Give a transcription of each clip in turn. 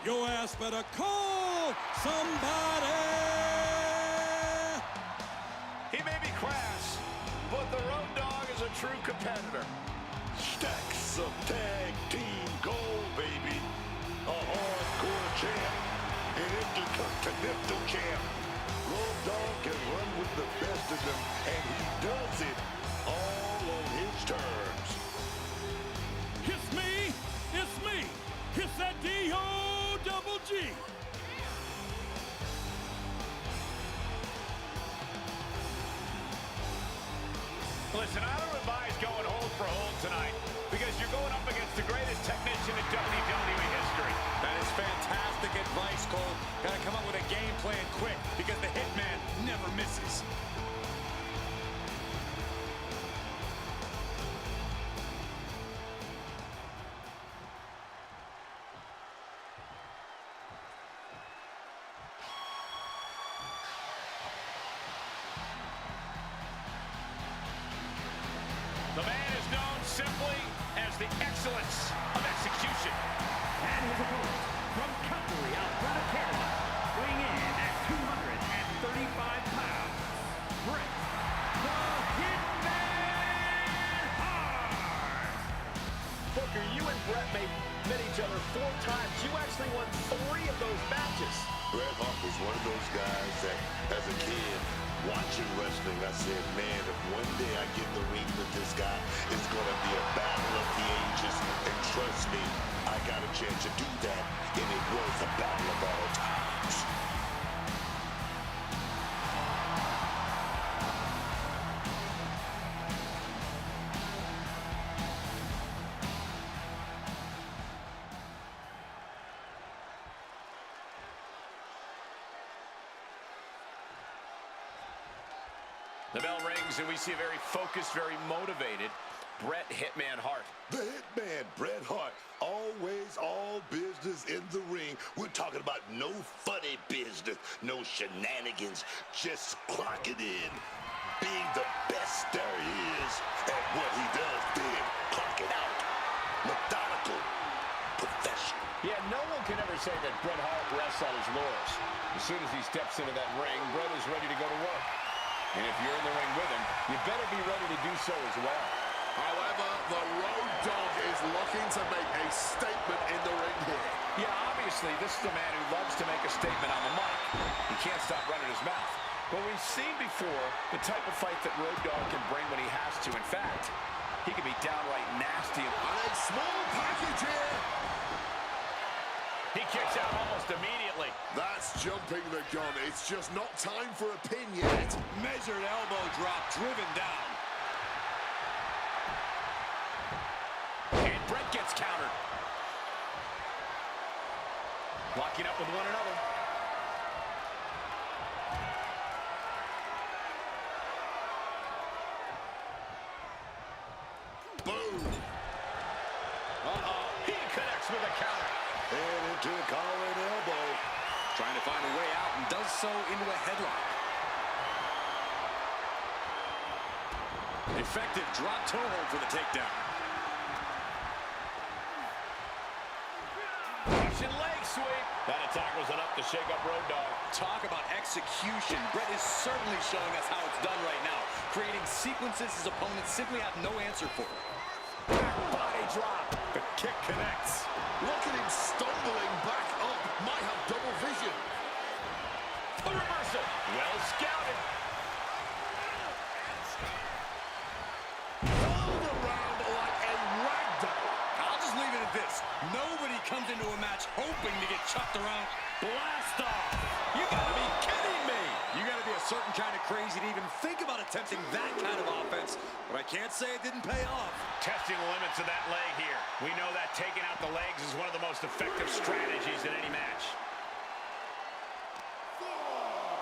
Your ass better call somebody. He may be crass, but the Road Dogg is a true competitor. Stacks of tag team gold, baby. A hardcore champ, an intercontinental champ. Road Dogg can run with the best of them, and he does it all on his terms. It's me. It's me. It's that D-O-double-G. Listen, I don't advise going hold for hold tonight because you're going up against the greatest technician in WWE history. That is fantastic advice, Cole. Got to come up with a game plan quick because the Hitman never misses. The man is known simply as the excellence of execution. And his opponent, from Calgary, Alberta, Canada, weighing in at 235 pounds, Bret the Hitman Hart. Booker, you and Bret met each other 4 times. You actually won 3 of those matches. Bret Hart was one of those guys that, as a kid, watching wrestling, I said, man, if one day I get in the ring with this guy, it's going to be a battle of the ages. And trust me, I got a chance to do that, and it was a battle of all times. The bell rings, and we see a very focused, very motivated Bret Hitman Hart. The Hitman, Bret Hart, always all business in the ring. We're talking about no funny business, no shenanigans, just clock it in. Being the best there is at what he does, then clock it out. Methodical, professional. Yeah, no one can ever say that Bret Hart rests on his laurels. As soon as he steps into that ring, Bret is ready to go to work. And if you're in the ring with him, you better be ready to do so as well. However, the Road Dogg is looking to make a statement in the ring here. Yeah, obviously, this is a man who loves to make a statement on the mic. He can't stop running his mouth. But we've seen before the type of fight that Road Dogg can bring when he has to. In fact, he can be downright nasty. And a small package here. He kicks out almost immediately. That's jumping the gun. It's just not time for a pin yet. Measured elbow drop, driven down. And Bret gets countered. Locking up with one another. Boom. He connects with a counter. And into a collar and elbow. Trying to find a way out and does so into a headlock. Effective drop toe hold for the takedown. Russian leg sweep. That attack was enough to shake up Road Dogg. Talk about execution. Bret is certainly showing us how it's done right now, creating sequences his opponents simply have no answer for. Back body drop. The kick connects. Look at him stumbling back up. Might have double vision. A reversal. Well scouted. Rolled around like a ragdoll. I'll just leave it at this. Nobody comes into a match hoping to get chucked around. Blast off. You gotta be kidding me. You gotta be a certain kind of crazy to even think about attempting that kind of offense. But I can't say it didn't pay off. Testing the limits of that leg here. We know that taking out the legs is one of the most effective strategies in any match.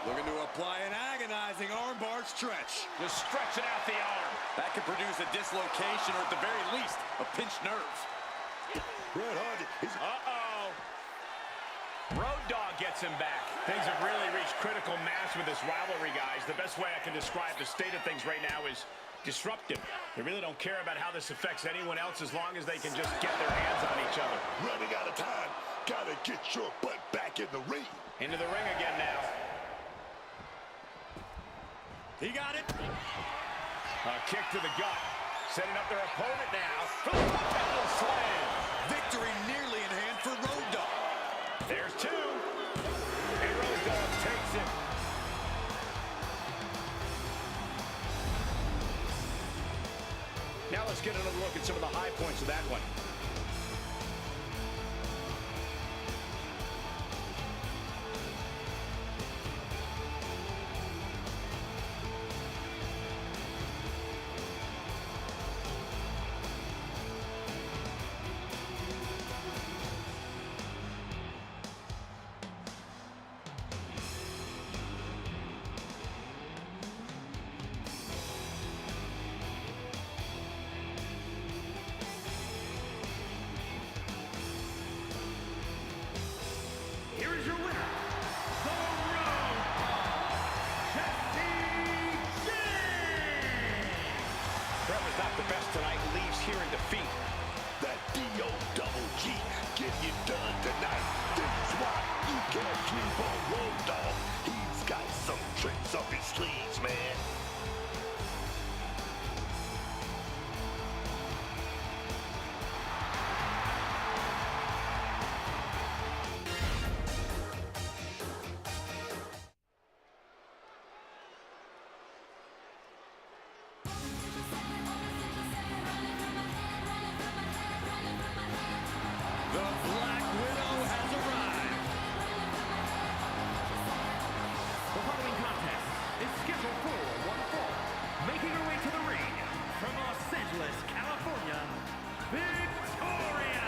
Looking to apply an agonizing armbar stretch. Just stretching out the arm. That could produce a dislocation or at the very least, a pinched nerve. Bret Hart is... Uh-oh. Road Dogg gets him back. Things have really reached critical mass with this rivalry, guys. The best way I can describe the state of things right now is disruptive. They really don't care about how this affects anyone else as long as they can just get their hands on each other. running out of time. Gotta get your butt back in the ring. Into the ring again now. He got it. A kick to the gut. Setting up their opponent now. For the pedal slam. Victory nearly in hand for Road Dogg. There's two. And Road Dogg takes it. Now let's get another look at some of the high points of that one. Here is your winner, the Road Dogg, Jesse James. Whoever's not the best tonight leaves here in defeat. That D-O-double-G get you done tonight. This is why you can't sleep on Road Dogg. He's got some tricks up his sleeves, man. The Black Widow has arrived. The following contest is scheduled for one fall. Making her way to the ring from Los Angeles, California, Victoria.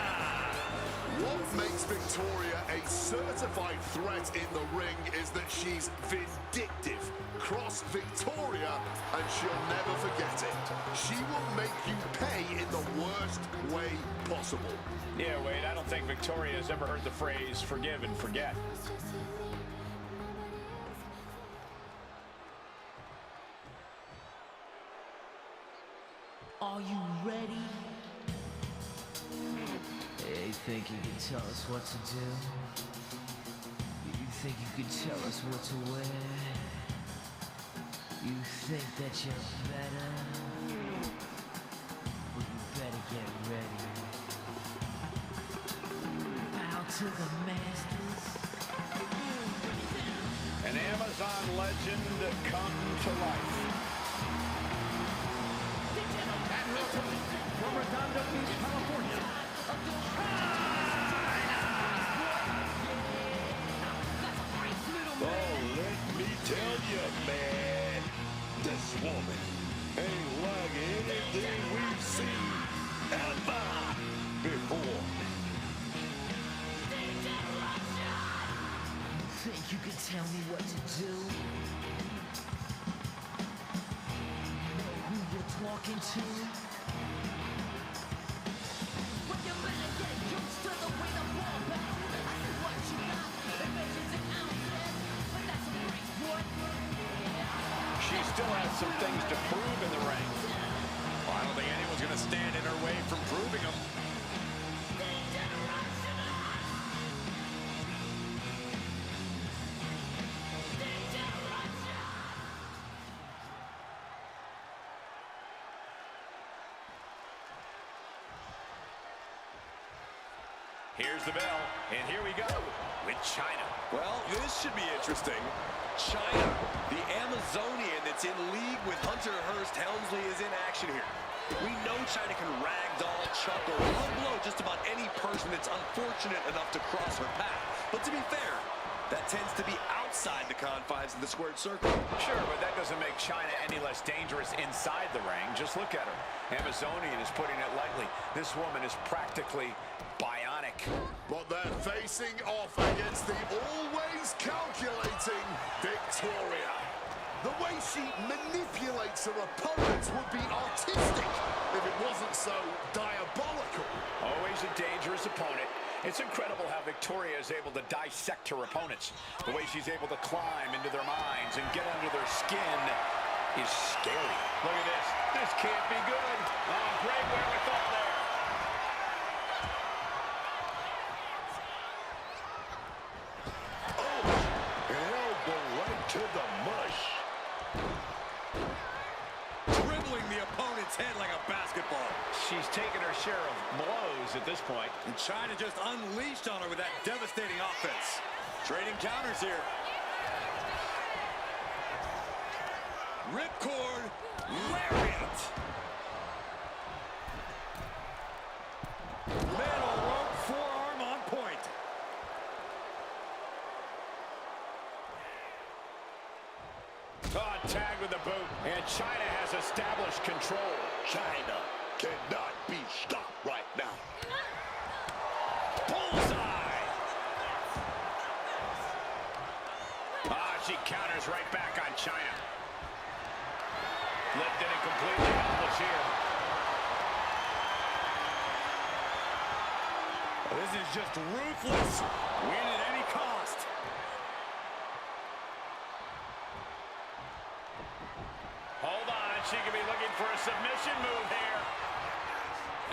What makes Victoria a certified threat in the ring is that she's vindictive. Cross Victoria and she'll never forget it. She will make you pay in the worst way possible. Yeah, Wade, I don't think Victoria has ever heard the phrase forgive and forget. Are you ready? Hey, think you can tell us what to do? You think you can tell us what to wear? You think that you're better? Well, you better get ready. Bow to the masters. An Amazon legend come to life. From Redondo Beach, California, Oh, let me tell you, man, this woman ain't like anything we've seen ever before. Think you can tell me what to do? Know who you're talking to? Well, you better get used to the way the ball bounces. I see what you got. It measures in ounces, but that's a break, boy. She still has some things to prove in the ring. Well, I don't think anyone's going to stand in her way from proving them. Here's the bell, and here we go with China. Well, this should be interesting. China, the Amazonian that's in league with Hunter Hearst Helmsley, is in action here. We know China can ragdoll, chuckle, low blow just about any person that's unfortunate enough to cross her path. But to be fair, that tends to be outside the confines of the squared circle. Sure, but that doesn't make China any less dangerous inside the ring. Just look at her. Amazonian is putting it lightly. This woman is practically bionic. But they're facing off against the always calculating Victoria. The way she manipulates her opponents would be artistic if it wasn't so diabolical. Always a dangerous opponent. It's incredible how Victoria is able to dissect her opponents. The way she's able to climb into their minds and get under their skin is scary. Look at this. This can't be good. Oh, great wherewithal there. taken her share of blows at this point. And China just unleashed on her with that devastating offense. Trading counters here. Ripcord, lariat. Middle rope forearm on point. Oh, tag with the boot. And China has established control. China cannot be stopped right now. Bullseye! Ah, she counters right back on China. Lifted and completely helpless here. This is just ruthless. Win at any cost. Hold on, she could be looking for a submission move here.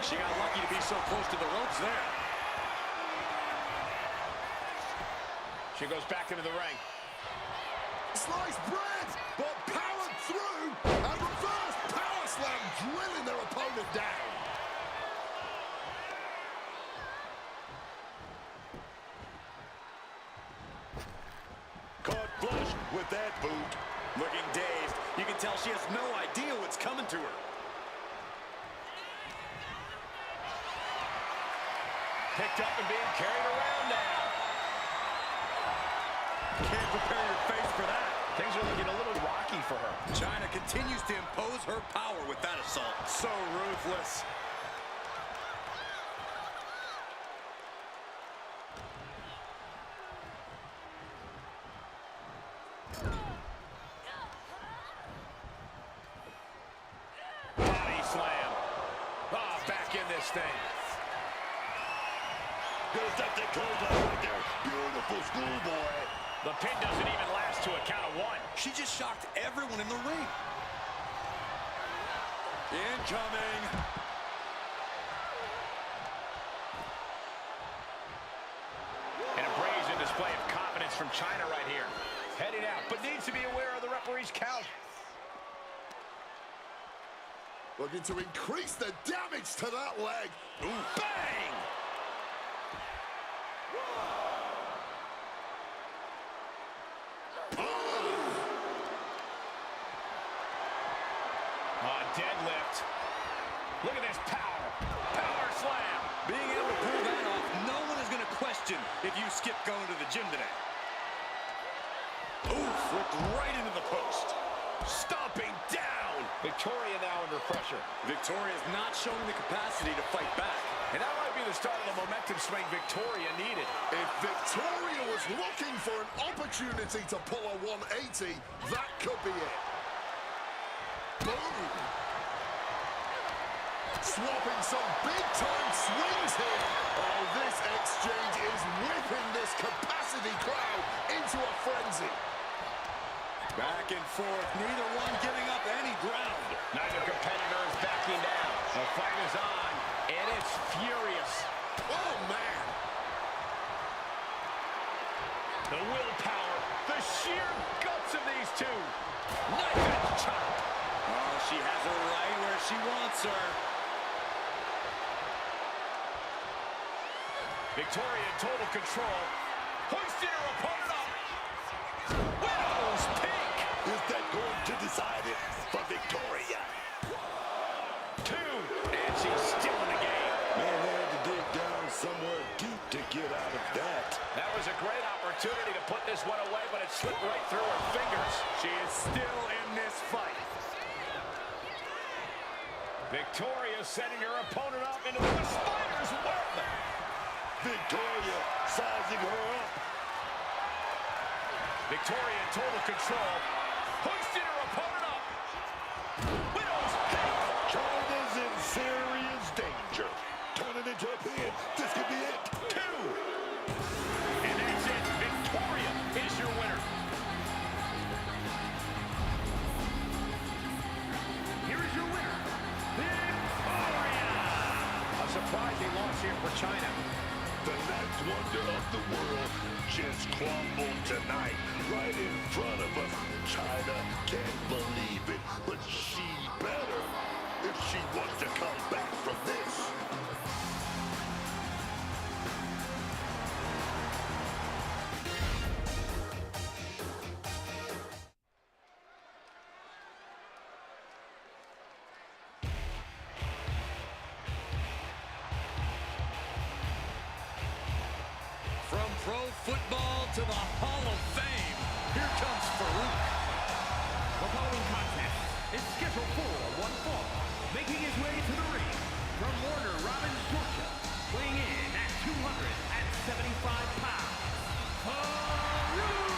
She got lucky to be so close to the ropes there. She goes back into the ring. Sliced bread, but powered through, and reverse power slam, drilling their opponent down. Caught flush with that boot. Looking dazed. You can tell she has no idea what's coming to her. Picked up and being carried around now. Can't prepare your face for that. Things are looking a little rocky for her. China continues to impose her power with that assault. So ruthless. Body slam. Ah, back in this thing. Goes up the clothesline right there. Beautiful schoolboy. The pin doesn't even last to a count of one. She just shocked everyone in the ring. Incoming. And a brazen display of confidence from China right here. Heading out, but needs to be aware of the referee's count. Looking to increase the damage to that leg. Ooh. Bang! Deadlift. Look at this power. Power slam. Being able to pull that off, no one is going to question if you skip going to the gym today. Ooh, flipped right into the post. Stomping down. Victoria now under pressure. Victoria is not showing the capacity to fight back. And that might be the start of the momentum swing Victoria needed. If Victoria was looking for an opportunity to pull a 180, that could be it. Boom! Swapping some big-time swings here. Oh, this exchange is whipping this capacity crowd into a frenzy. Back and forth, neither one giving up any ground. Neither competitor is backing down. The fight is on, and it's furious. Oh, man. The willpower, the sheer guts of these two. Knife edge chop. Oh, she has her right where she wants her. Victoria in total control. Hoisting her opponent up. Widow's Peak. Is that going to decide it for Victoria? 2. And she's still in the game. Man, they had to dig down somewhere deep to get out of that. That was a great opportunity to put this one away, but it slipped right through her fingers. She is still in this fight. Victoria setting her opponent up into the spider's web. Victoria sizing her up. Victoria in total control. Hoisting her opponent up. Widow's Peak. China's in serious danger. Turning into a pin. This could be it. 2. And that's it. Victoria is your winner. Here is your winner, Victoria! A surprising loss here for China. The next wonder of the world just crumbled tonight, right in front of us. China can't believe it, but she better. if she wants to come back from this. From pro football to the Hall of Fame, here comes Farouk. The following contest is scheduled for one fall. Making his way to the ring from Warner Robins, Georgia, weighing in at 275 pounds, Farouk!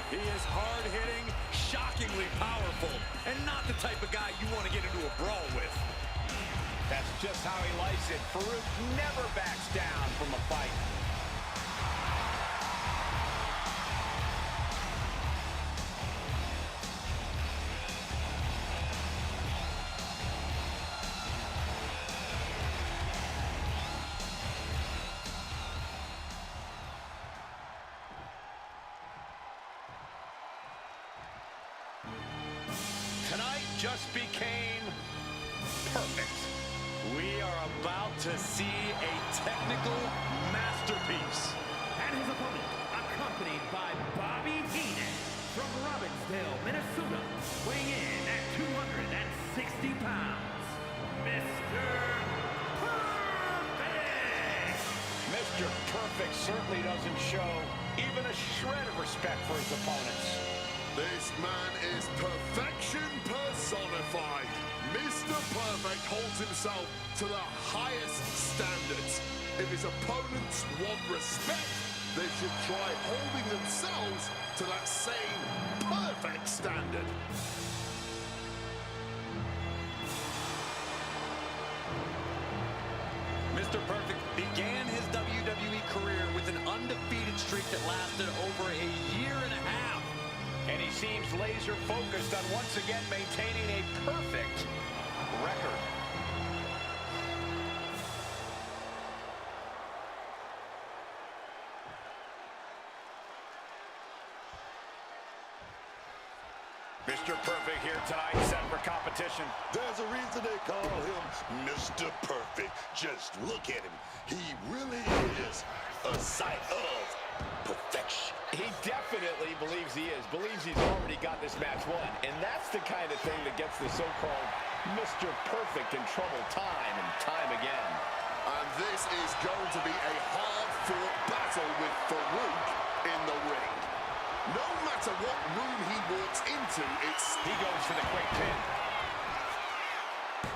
He is hard-hitting, shockingly powerful, and not the type of guy you want to get into a brawl with. That's just how he likes it. Farouk never backs down from a fight. Tonight just became perfect. We are about to see a technical masterpiece. And his opponent, accompanied by Bobby Heenan from Robbinsdale, Minnesota, weighing in at 260 pounds, Mr. Perfect! Mr. Perfect certainly doesn't show even a shred of respect for his opponents. This man is perfection personified. Mr. Perfect holds himself to the highest standards. If his opponents want respect, they should try holding themselves to that same perfect standard. Mr. Perfect began his WWE career with an undefeated streak that lasted over a year and a half. And he seems laser focused on once again maintaining a perfect record. Mr. Perfect here tonight, set for competition. There's a reason they call him Mr. Perfect. Just look at him. He really is a sight of perfection. He definitely believes he is, believes he's already got this match won. And that's the kind of thing that gets the so-called Mr. Perfect in trouble time and time again. And this is going to be a hard-fought battle with Farouk in the ring. No matter what room he walks into, He goes for the quick pin.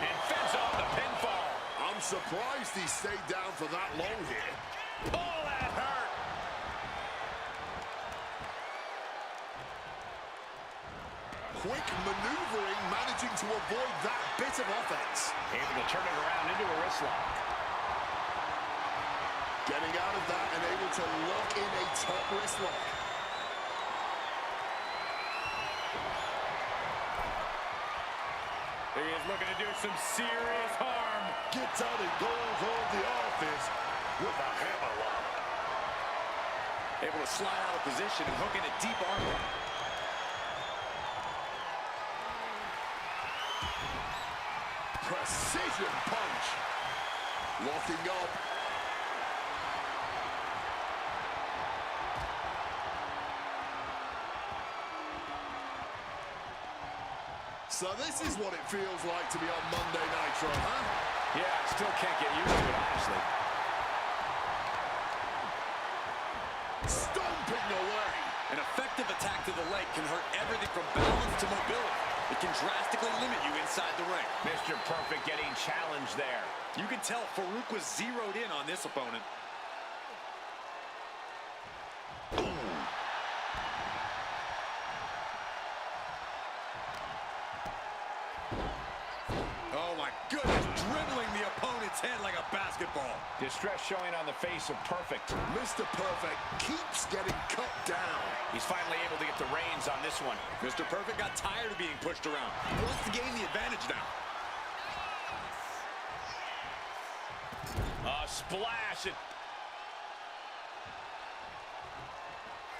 And fends off the pinfall. I'm surprised he stayed down for that long here. Oh, that hurt. Quick maneuvering, managing to avoid that bit of offense. Able to turn it around into a wrist lock. Getting out of that and able to lock in a top wrist lock. He is looking to do some serious harm. Gets out and goes on the offense with a hammerlock. Able to slide out of position and hook in a deep arm lock. Precision punch. Locking up. So this is what it feels like to be on Monday Nitro, huh? Yeah, I still can't get used to it, honestly. Stomping away. An effective attack to the leg can hurt everything from balance to mobility. It can drastically limit you inside the ring. Mr. Perfect getting challenged there. You can tell Farouk was zeroed in on this opponent. Oh my goodness, dribbling the opponent's head like a basketball. Distress showing on the face of Perfect. Mr. Perfect keeps getting cut down. He's finally able to get the reins on this one. Mr. Perfect got tired of being pushed around. He wants to gain the advantage now. Splash it.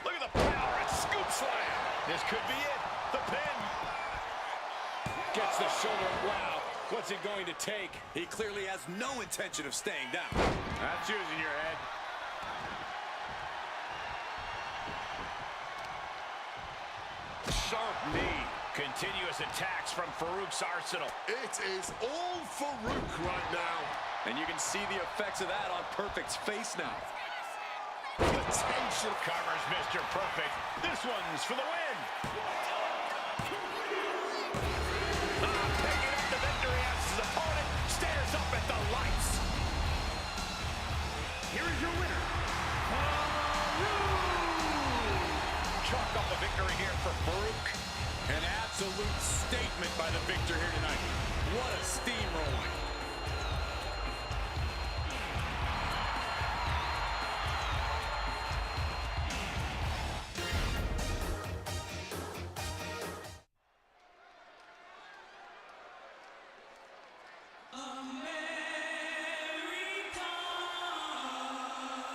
Look at the power and scoop slam. This could be it. The pin. Gets the shoulder. Wow. What's it going to take? He clearly has no intention of staying down. That's using your head. Sharp knee. Continuous attacks from Farouk's arsenal. It is all Farouk right now. And you can see the effects of that on Perfect's face now. Potential. Covers Mr. Perfect. This one's for the win. Picking up the victory as his opponent stares up at the lights. Here is your winner, Chalk up the victory here for Farouk. An absolute statement by the victor here tonight. What a steamroller.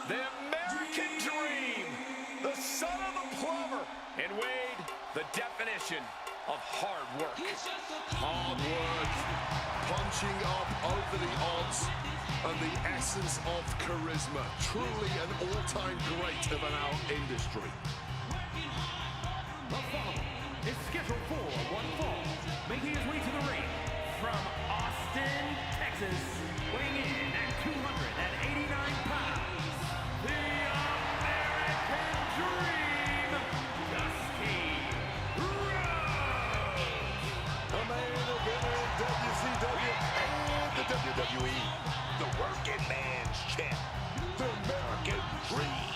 The American Dream, the son of a plumber. And Wade, the definition of hard work. Hard work, punching up over the odds, and the essence of charisma. Truly an all-time great of our industry. The following is scheduled for one fall, making his way to the ring from Austin, Texas, weighing in at 289 pounds, the American Dream, Dusty Rhodes. The main eventer in WCW and the WWE, the working man's champ, the American Dream.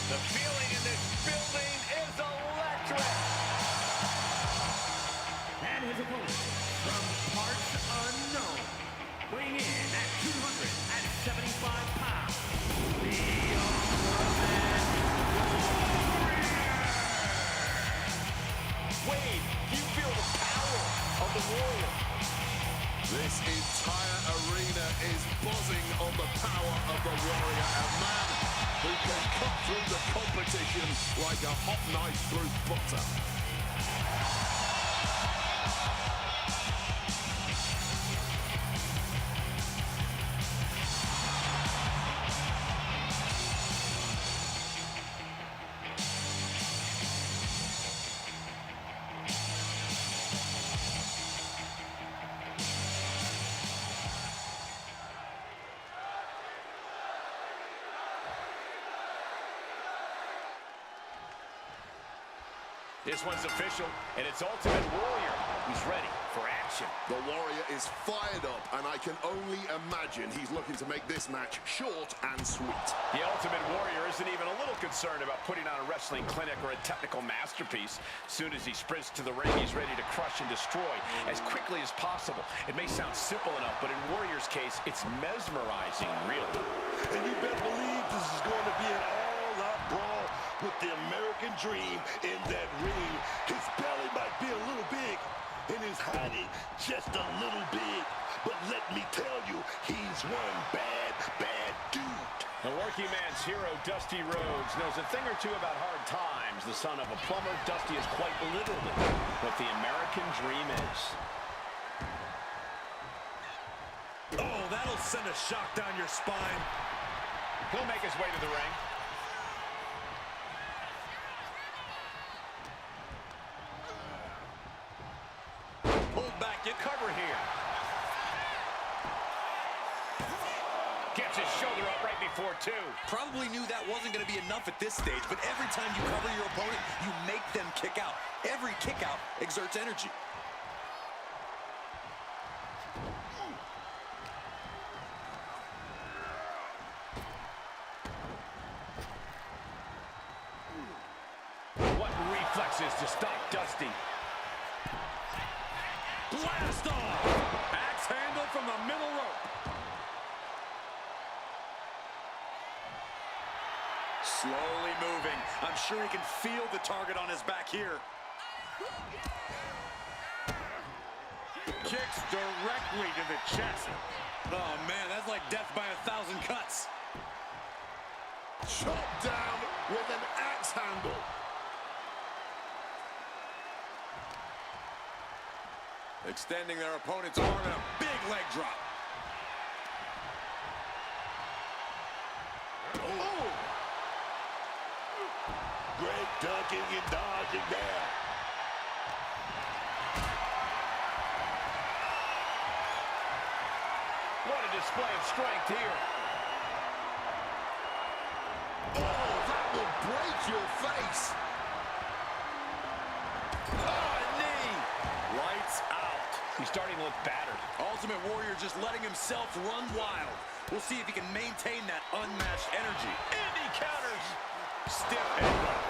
The feeling in this building is electric. And his opponent, from parts unknown, weighing in at 275 pounds, the Ultimate Warrior. Wade, you feel the power of the Warrior. This entire arena is buzzing on the power of the Warrior, a man who can cut through the competition like a hot knife through butter. This one's official, and it's Ultimate Warrior who's ready for action. The Warrior is fired up, and I can only imagine he's looking to make this match short and sweet. The Ultimate Warrior isn't even a little concerned about putting on a wrestling clinic or a technical masterpiece. Soon as he sprints to the ring, he's ready to crush and destroy as quickly as possible. It may sound simple enough, but in Warrior's case, it's mesmerizing, really. And you better believe this is going to be an all-out brawl with the American Dream in that ring. His belly might be a little big, and his hiding just a little big. But let me tell you, he's one bad, bad dude. The working man's hero, Dusty Rhodes, knows a thing or two about hard times. The son of a plumber, Dusty is quite literally what the American Dream is. Oh, that'll send a shock down your spine. He'll make his way to the ring. Pulled back in. Cover here. Gets his shoulder up right before two. Probably knew that wasn't going to be enough at this stage, but every time you cover your opponent, you make them kick out. Every kick out exerts energy. What reflexes to stop Dusty. Blast off! Axe handle from the middle rope. Slowly moving. I'm sure he can feel the target on his back here. Kicks directly to the chest. Oh, man, that's like death by 1,000 cuts. Chopped down with an axe handle. Extending their opponent's arm in a big leg drop. Oh! Great ducking and dodging there. What a display of strength here. Oh, that will break your face. Oh, a knee. Lights out. He's starting to look battered. Ultimate Warrior just letting himself run wild. We'll see if he can maintain that unmatched energy. And he counters. Stiff headbutt.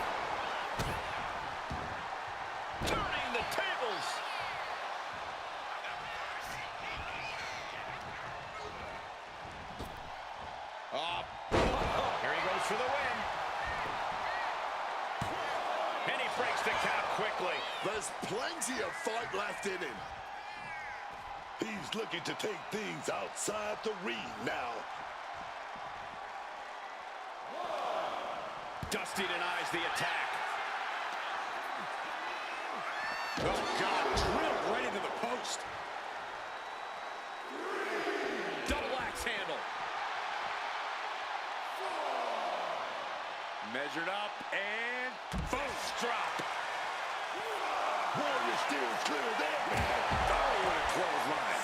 Turning the tables. Here he goes for the win. And he breaks the count quickly. There's plenty of fight left in him. He's looking to take things outside the ring now. Dusty denies the attack. Oh, God, drilled right into the post. Double axe handle. Measured up and fist drop. Warrior still clear there, man. Oh, what a clothesline.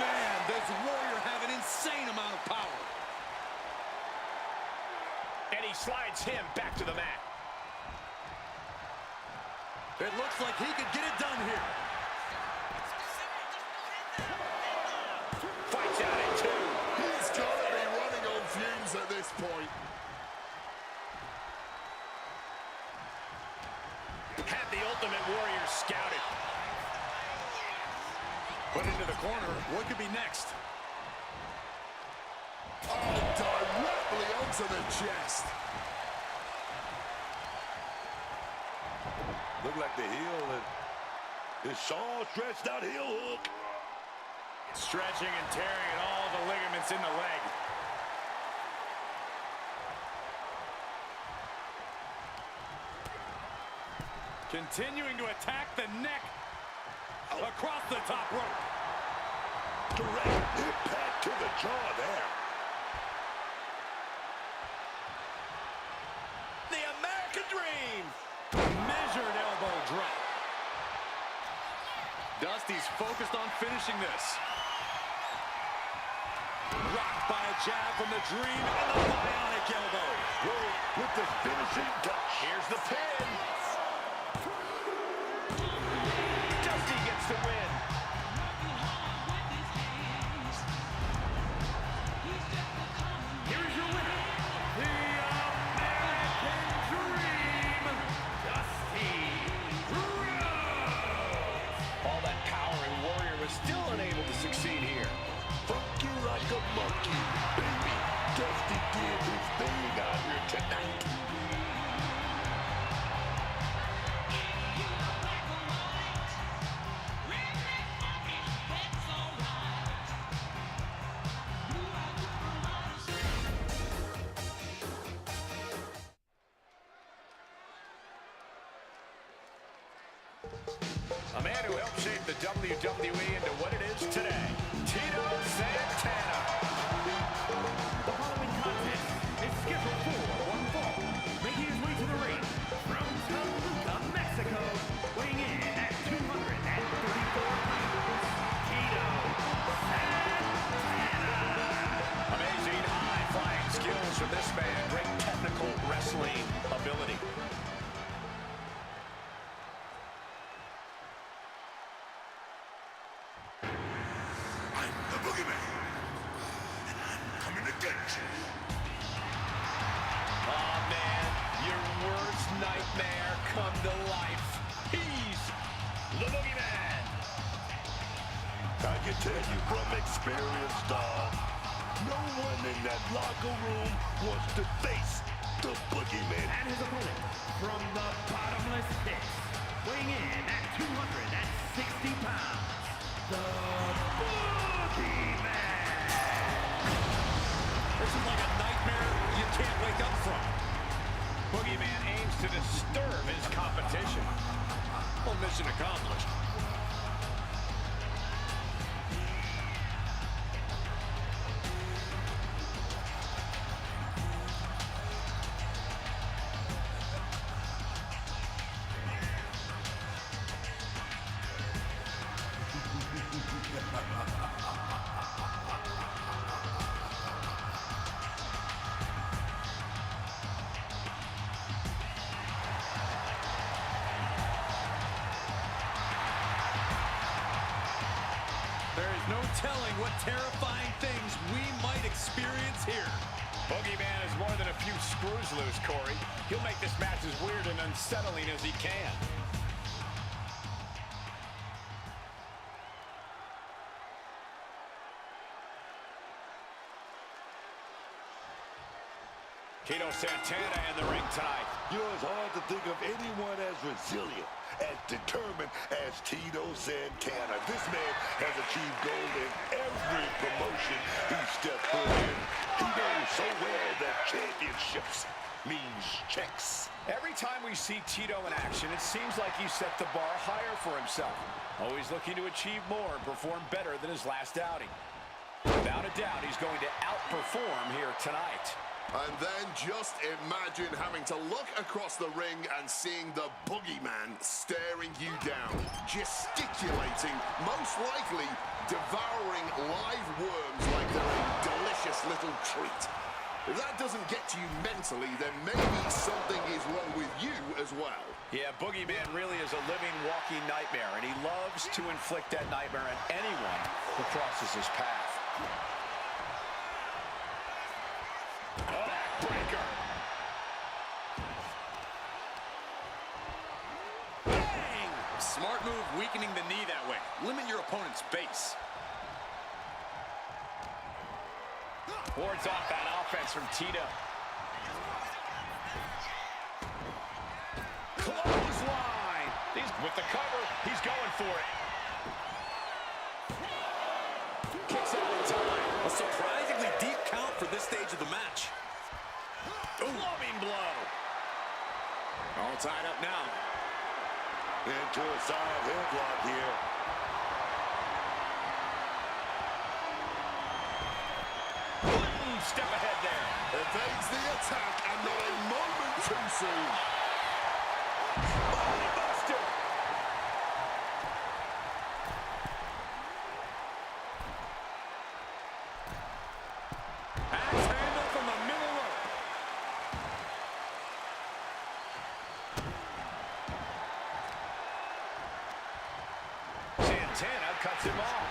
Man, does Warrior have an insane amount of power. And he slides him back to the mat. It looks like he could get it done here. Fights out at 2. He's got to be running on fumes at this point. Had the Ultimate Warrior scouted. Put into the corner. What could be next? Oh, directly onto the chest. Look like the heel and his Shaw stretched out heel hook. Stretching and tearing at all the ligaments in the leg. Continuing to attack the neck across the top rope. Direct impact to the jaw there. The American Dream. Measured elbow drop. Dusty's focused on finishing this. Rocked by a jab from the Dream and the bionic elbow. Roll with the finishing touch. Here's the pin. Dusty gets the win. Here is your winner, the American Dream, Dusty Rhodes. All that power and Warrior was still unable to succeed here. Funky like a monkey, baby. Dusty did his thing out here tonight. A man who helped shape the WWE into what it is today, Tito Santana. The following contest is scheduled for one fall. Making his way to the ring from Toluca, Mexico, weighing in at 234 pounds, Tito Santana. Amazing high-flying skills from this man. Great technical wrestling ability. I'm the boogeyman, and I'm coming to get you. Oh, man, your worst nightmare come to life. He's the Boogeyman. I can tell you from experience, dog. No one in that locker room wants to face the boogeyman. And his opponent from the bottomless pit, weighing in at 260 pounds, the Boogeyman. This is like a nightmare you can't wake up from. Boogeyman aims to disturb his competition. Well, mission accomplished. There is no telling what terrifying things we might experience here. Boogeyman is more than a few screws loose, Corey. He'll make this match as weird and unsettling as he can. Tito Santana in the ring tonight. You know, it's hard to think of anyone as resilient, as determined as Tito Santana. This man has achieved gold in every promotion he stepped foot in. He knows so well that championships means checks. Every time we see Tito in action, it seems like he set the bar higher for himself. Always looking to achieve more and perform better than his last outing. Without a doubt, he's going to outperform here tonight. And then just imagine having to look across the ring and seeing the boogeyman staring you down, gesticulating, most likely devouring live worms like they're a delicious little treat. If that doesn't get to you mentally, then maybe something is wrong with you as well. Yeah, Boogeyman really is a living, walking nightmare, and he loves to inflict that nightmare on anyone who crosses his path. Backbreaker. Bang! Smart move, weakening the knee that way. Limit your opponent's base. Wards off that offense from Tito. Clothesline! With the cover, he's going for it. Kicks out in time. A surprisingly deep count for this stage of the match. Loving blow. All tied up now. Into a side headlock here. Step ahead there. Evades the attack and not a moment too soon. Buster. Axe handle from the middle rope. Santana cuts him off.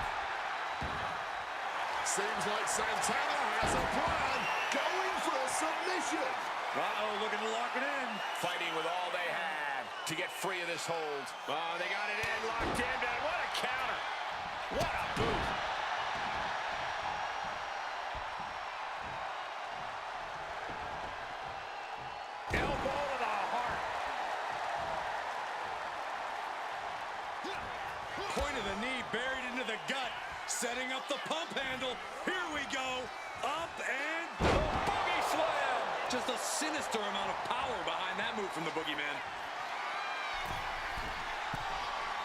Seems like Santana has a plan. Going for a submission. Uh-oh, looking to lock it in. Fighting with all they have to get free of this hold. Oh, they got it in, locked in. What a counter. What a boot. Elbow to the heart. Point of the knee buried into the gut. Setting up the pump handle. Here we go. Up and the boogie slam. Just a sinister amount of power behind that move from the boogeyman.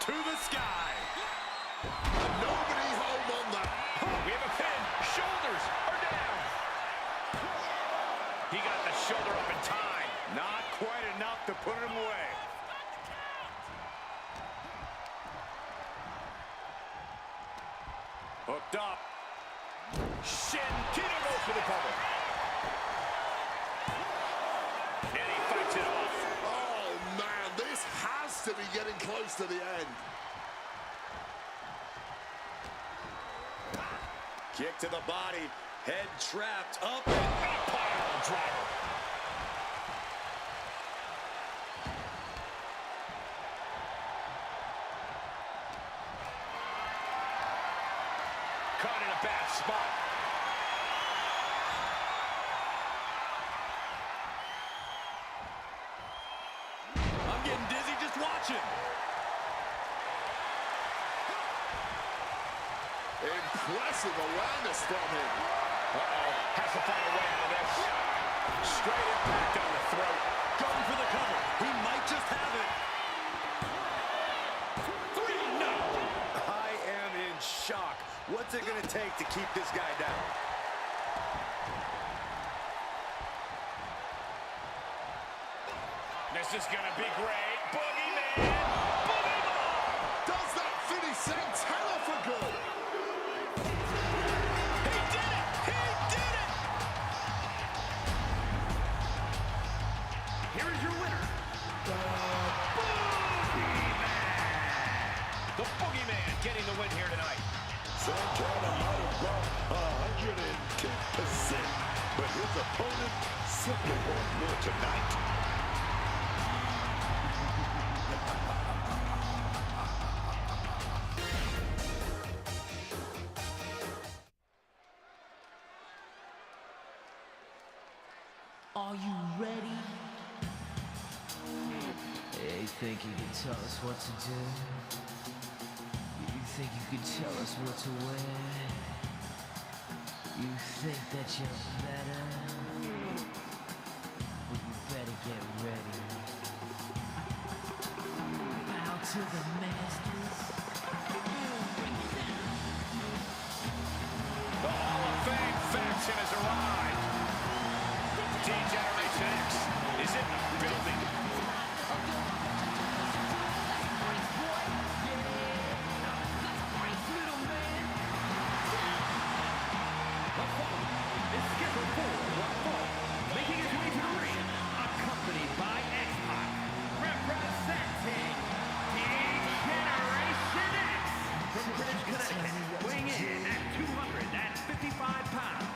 To the sky. Nobody home on that. We have a pin. Shoulders are down. He got the shoulder up in time. Not quite enough to put him away. Hooked up. Shin. Tito goes for the cover. And he fights it off. Oh, man, this has to be getting close to the end. Kick to the body. Head trapped. Up and a pile driver. Caught in a bad spot. Impressive awareness from him. Uh-oh, has to find a way out of this. Straight impact on the throat. Going for the cover. He might just have it. 3, no! I am in shock. What's it going to take to keep this guy down? This is going to be great. Boogeyman! Boogeyman! Does that finish Santana for good? He did it! He did it! Here is your winner, The Boogeyman getting the win here tonight. Santana might have brought 110%, but his opponent simply wants more tonight. Are you ready? Hey, think you can tell us what to do? You think you can tell us what to wear? You think that you're better? Well, you better get ready. Bow to the masters. The Hall of Fame faction has arrived. D-Generation X is in the building. the following is scheduled for one fall, making his way to the ring, accompanied by X-Pac, representing D-Generation X from Greenwich, Connecticut, weighing in at 255 pounds.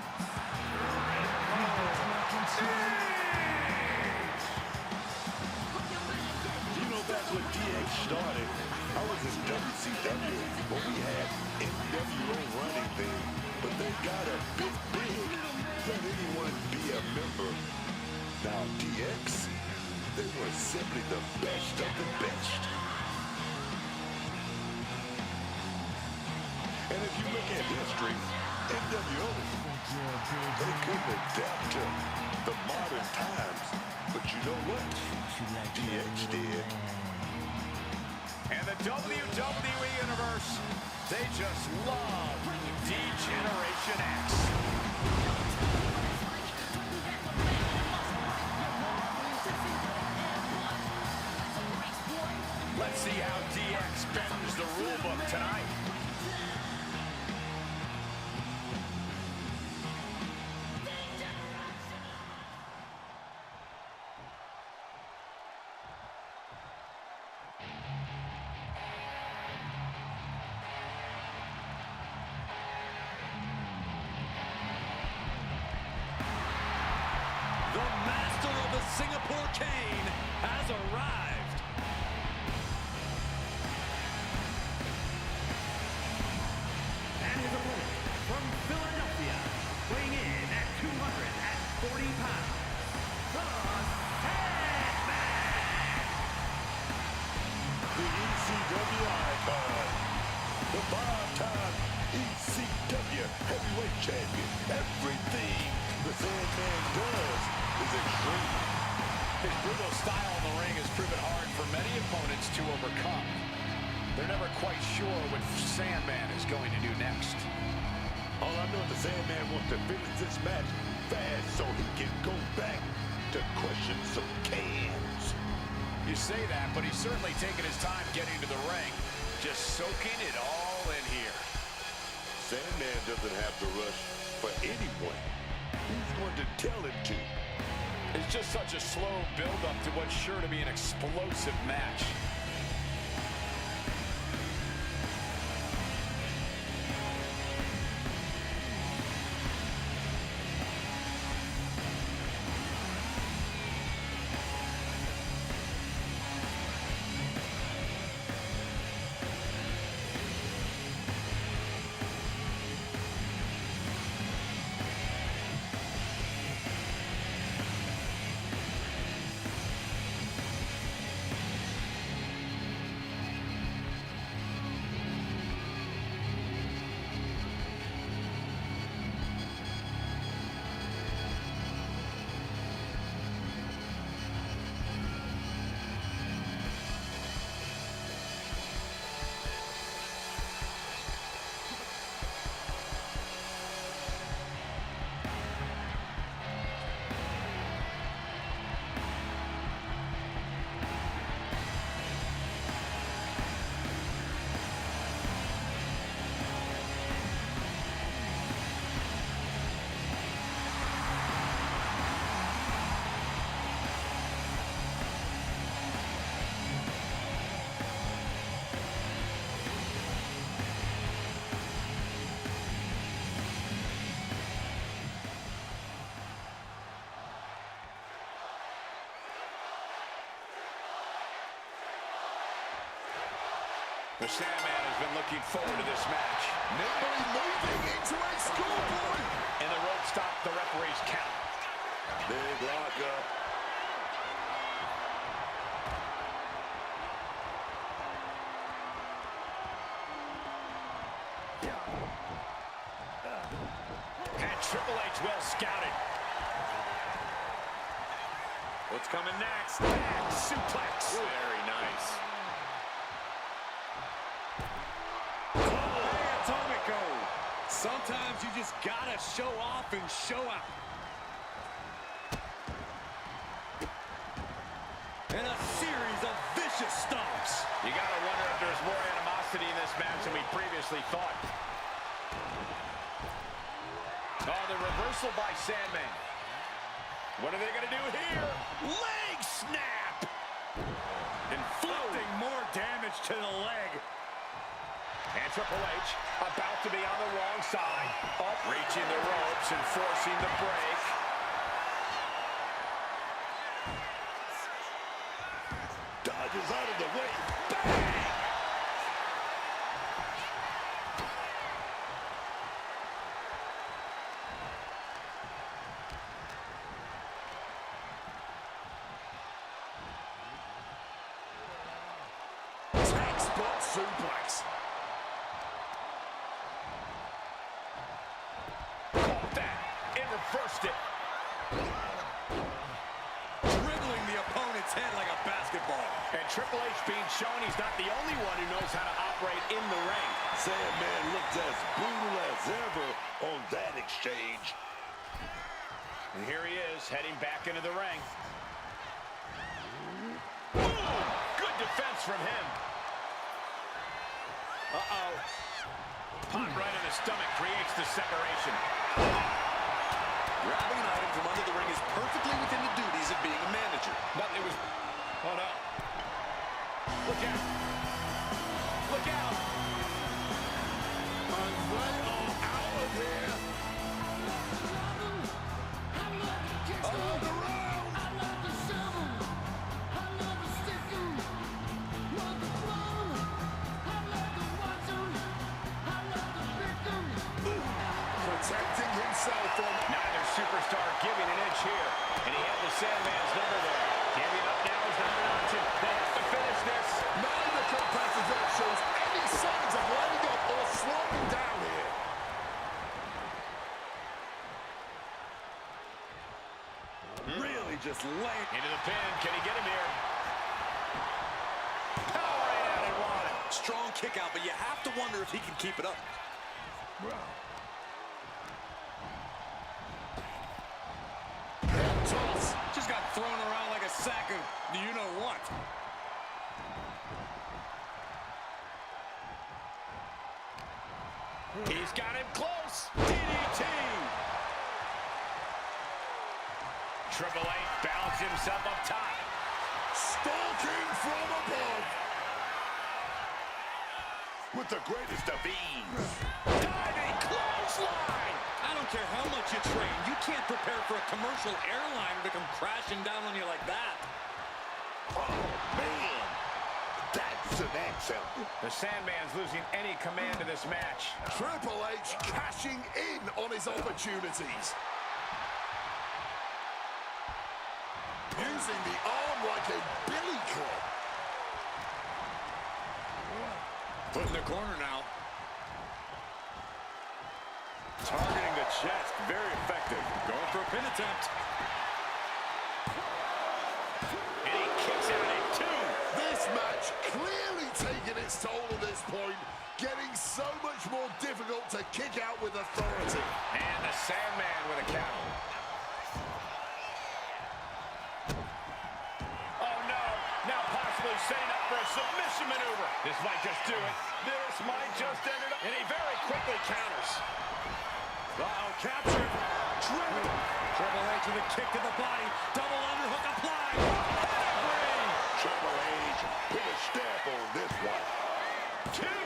You know, back when DX started, I was in WCW when we had NWO running then, but they got a bit big. Let anyone be a member. Now DX, they were simply the best of the best. And if you look at history, NWO, they couldn't adapt to the modern times. But you know what? DX did. And the WWE Universe, they just love D-Generation X. Let's see how DX bends the rulebook tonight. The master of the Singapore Cane has arrived. And his opponent from Philadelphia, weighing in at 240 pounds, the Sandman. The ECW icon, the five-time ECW heavyweight champion. Everything the Sandman does is extreme. His brutal style in the ring has proven hard for many opponents to overcome. They're never quite sure what Sandman is going to do next. All I know is the Sandman wants to finish this match fast so he can go back to crushing some cans. You say that, but he's certainly taken his time getting to the ring, just soaking it all in here. Sandman doesn't have to rush for anyone. Who's going to tell him to? It's just such a slow build-up to what's sure to be an explosive match. The Sandman has been looking forward to this match. Nimbly moving into a scoreboard. And the rope stopped the referee's count. Big lockup. And Triple H well scouted. What's coming next? Back suplex. Very nice. Oh, Atomico. Sometimes you just gotta show off and show out. And a series of vicious stomps. You gotta wonder if there's more animosity in this match than we previously thought. Oh, the reversal by Sandman. What are they gonna do here? Leg snap! Inflicting more damage to the leg. And Triple H about to be on the wrong side. Up, reaching the ropes and forcing the break. Dodges out of the way. Bang! Spot suplex. Caught that and reversed it. Dribbling the opponent's head like a basketball. And Triple H being shown he's not the only one who knows how to operate in the ring. Sandman looked as brutal as ever on that exchange. And here he is, heading back into the ring. Boom! Good defense from him. Uh-oh. Pot right in the stomach creates the separation. Grabbing an item from under the ring is perfectly within the duties of being a manager. Nothing was... Oh, no. Look out. Look out. And they are out of here. Around. Protecting himself from... Neither superstar giving an inch here. And he had the Sandman's number there. Giving up now is not an option. They have to finish this. Neither competitor shows any signs of letting up or slowing down here. Really just laying. Into the pin. Can he get him here? Powering out and one. Strong kick out, but you have to wonder if he can keep it up. Toss. Just got thrown around like a sack of you-know-what. He's got him close. DDT. Triple H balanced himself up top. Stalking from above. With the greatest of ease. Diving clothesline. I don't care how much you train, you can't prepare for a commercial airliner to come crashing down on you like that. Oh, man. That's an anthem. The Sandman's losing any command of this match. Triple H cashing in on his opportunities. Using the arm like a billy club. Put in the corner now. Targeting the chest, very effective. Going for a pin attempt. And he kicks out at two. This match clearly taking its toll at this point, getting so much more difficult to kick out with authority. And the Sandman with a count. Oh no, now possibly setting up for a submission maneuver. This might just do it. This might just end it up. And he very quickly counters. Uh-oh, captured. Driven. Triple H with a kick to the body. Double underhook applied. Pedigree. Triple H put a stamp on this one. Two.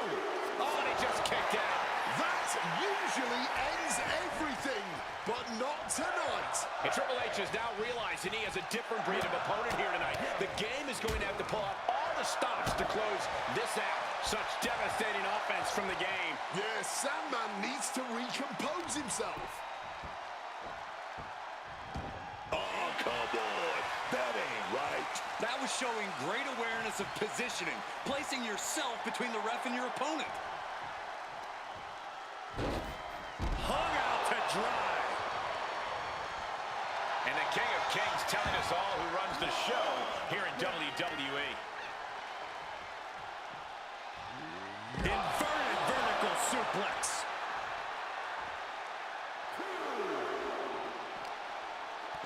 Oh, and he just kicked out. That usually ends everything, but not tonight. And Triple H is now realizing he has a different breed of opponent here tonight. The game is going to have to pull out all the stops to close this out. Such devastating offense from the game. Yeah, Sandman needs to recompose himself. Oh, come on. That ain't right. That was showing great awareness of positioning, placing yourself between the ref and your opponent. Hung out to dry. And the King of Kings telling us all who runs the show here in WWE. Inverted vertical suplex.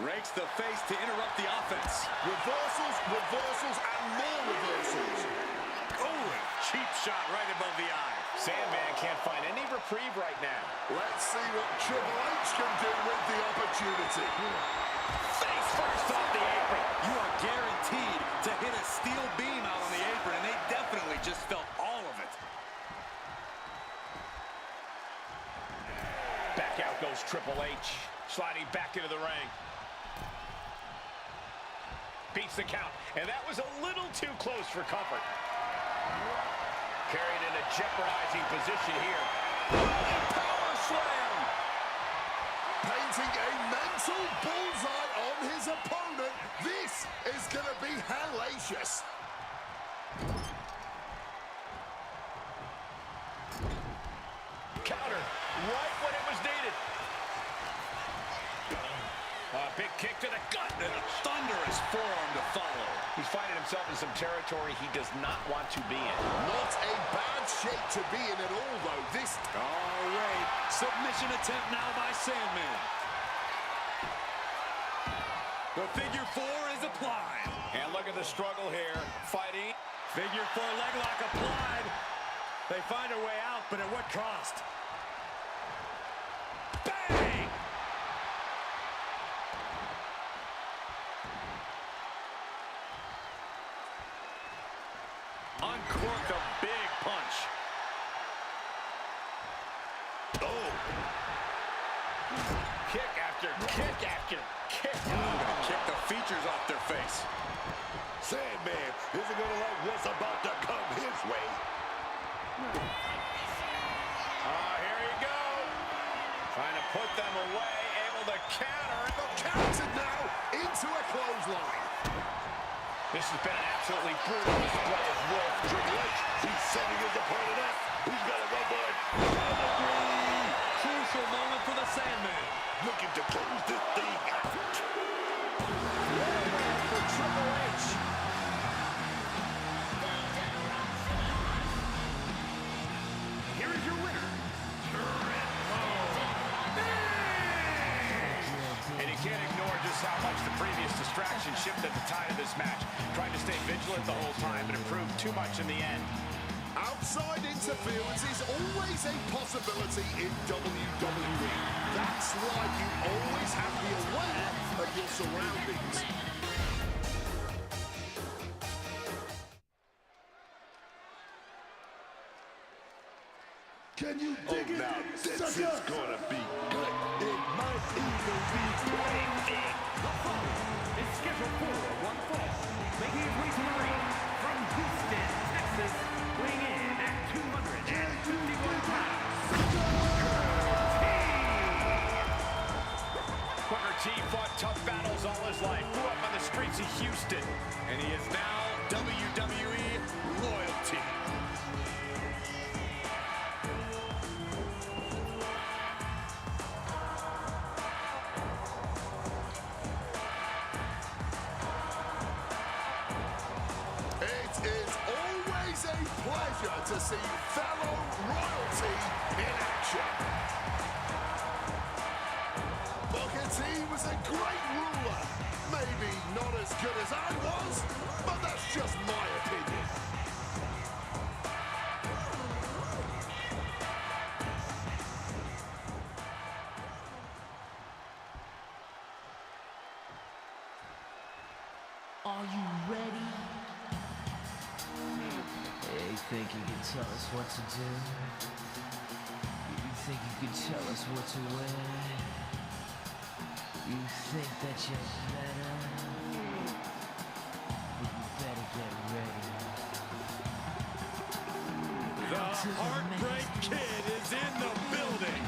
Rakes the face to interrupt the offense. Reversals, reversals, and more reversals. Oh, cheap shot right above the eye. Sandman can't find any reprieve right now. Let's see what Triple H can do with the opportunity. Face first off the apron. You are guaranteed to hit a steel beam out on the apron, and they definitely just felt all of it. Back out goes Triple H, sliding back into the ring. Beats the count, and that was a little too close for comfort. Carried in a jeopardizing position here. Power slam! Painting a mental bullseye on his opponent. This is going to be hellacious. Counter, right when it was needed. A big kick to the gut, and a thunderous forearm to follow. He's finding himself in some territory he does not want to be in. Not a bad shape to be in at all, though. This... All right, submission attempt now by Sandman. The figure four is applied. And look at the struggle here, fighting. Figure four leg lock applied. They find a way out, but at what cost? Bang! Uncorked a big punch. Oh! Kick after kick after kick. Gonna kick the features off their face. Sandman isn't going to like what's about to come his way. Here you go. Trying to put them away, able to counter. Counted now into a clothesline. This has been an absolutely brutal display of will. Triple H, he's setting his opponent up. He's got to go for it. Crucial moment for the Sandman. Looking to close this thing out. For Triple H. Here is your winner, And you can't ignore just how much the previous distraction shifted the tide of this match. Tried to stay vigilant the whole time, but it proved too much in the end. Outside interference is always a possibility in WWE. That's why you always have to be aware of your surroundings. Can you dig it? Now this is gonna be good. It might even be playing. is scheduled for one fall, making his way to the ring from Houston, Texas, weighing in at 251 pounds. Booker T fought tough battles all his life. Grew up on the streets of Houston. And he is now WWE royalty. It is always a pleasure to see fellow royalty in action. Booker T was a great ruler. Maybe not as good as I was, but that's just my opinion. Are you ready? You think you can tell us what to do? You think you can tell us what to wear? You think that you're better? But you better get ready. to the Heartbreak master. Kid is in the building.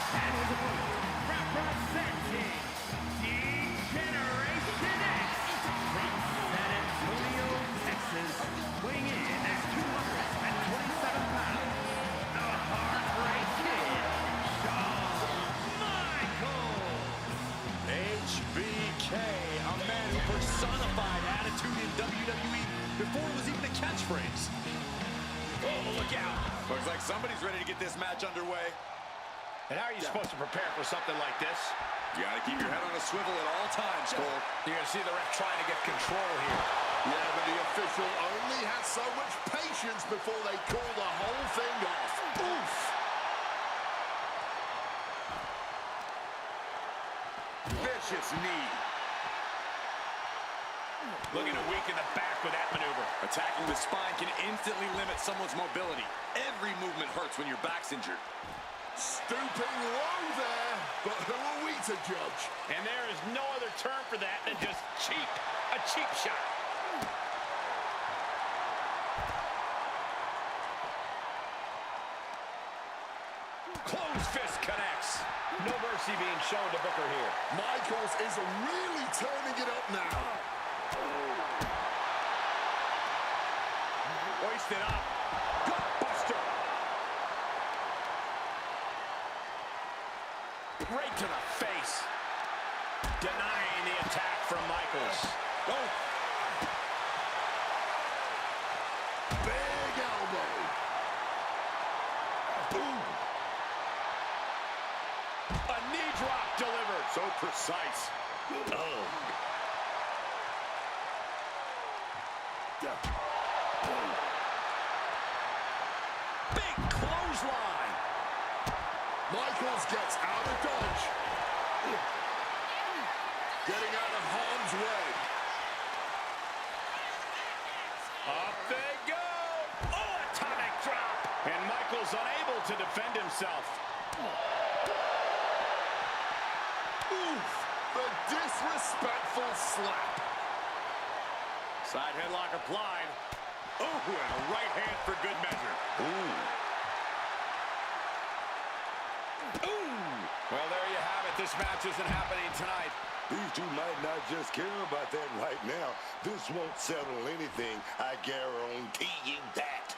And his opponent, representing D-Generation X from San Antonio, Texas, weighing in at 227 pounds, the Heartbreak Kid, Shawn Michaels. HBK, a man who personified attitude in WWE before it was even a catchphrase. Oh, look out. Looks like somebody's ready to get this match underway. And how are you supposed to prepare for something like this? You gotta keep your head on a swivel at all times, Cole. You're going to see the ref trying to get control here. Yeah, but the official only has so much patience before they call the whole thing off. Oof! Vicious knee. Looking to weaken the back with that maneuver. Attacking the spine can instantly limit someone's mobility. Every movement hurts when your back's injured. Stooping low there, but who are we to judge? And there is no other term for that than just cheap. A cheap shot. Closed fist connects. No mercy being shown to Booker here. Michaels is really turning it up now. Hoisted up. Gutbuster. Right to the face. Denying the attack from Michaels. Oh. Big elbow. Ooh. A knee drop delivered. So precise. Oh. Big clothesline. Michaels gets out of dodge. Getting out of harm's way. Up they go. Oh, atomic drop. And Michaels unable to defend himself. Oof. The disrespectful slap. Side headlock applied. Oh, and a right hand for good measure. Ooh. Well, there you have it. This match isn't happening tonight. These two might not just care about that right now. This won't settle anything. I guarantee you that.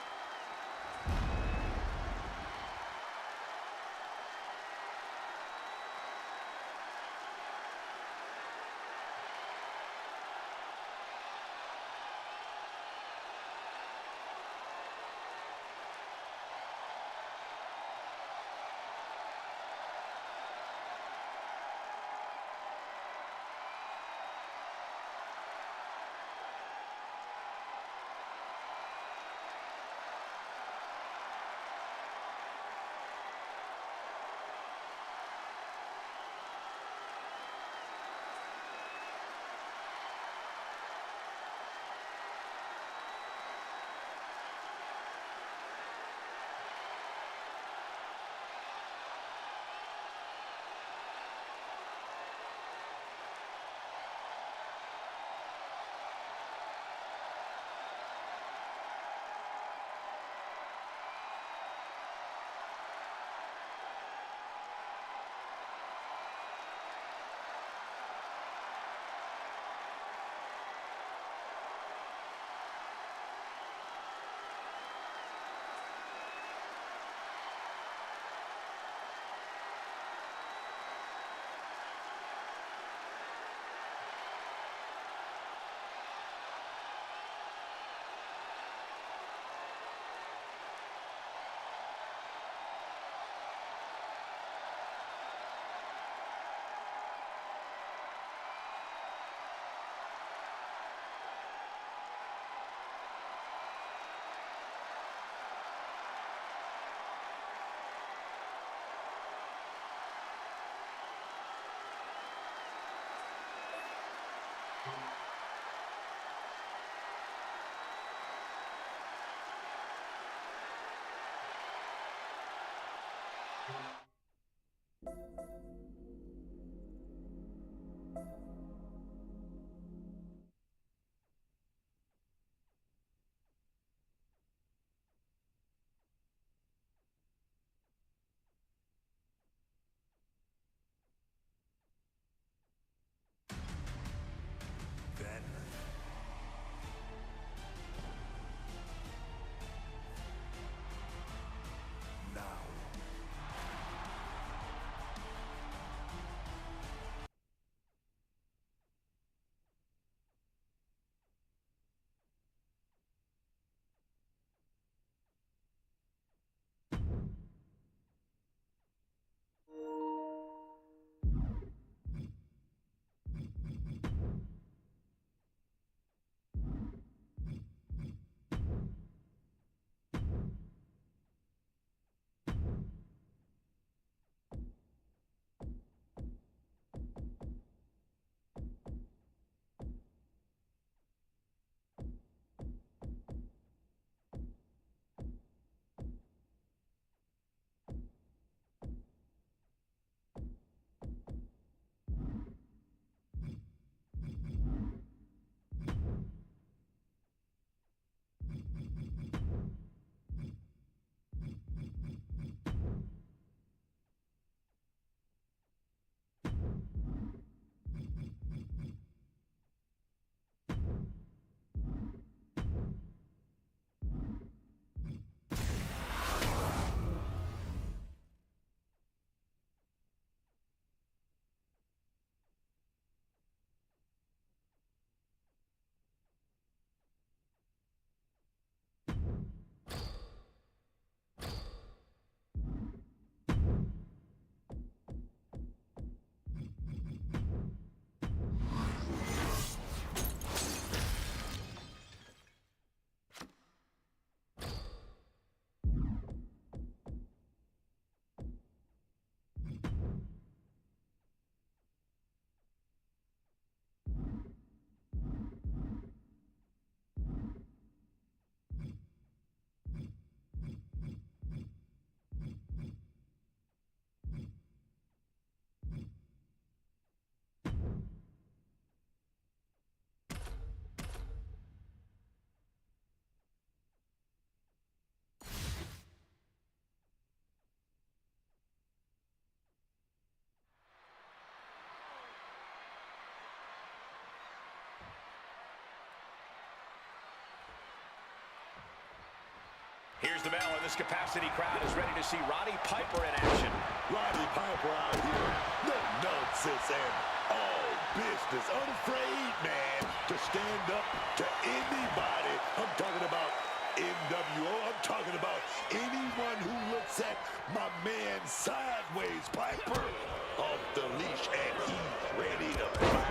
Here's the bell, and this capacity crowd is ready to see Roddy Piper in action. Roddy Piper out here. No nonsense and all business. Unafraid, man, to stand up to anybody. I'm talking about NWO. I'm talking about anyone who looks at my man sideways. Piper off the leash, and he's ready to fight.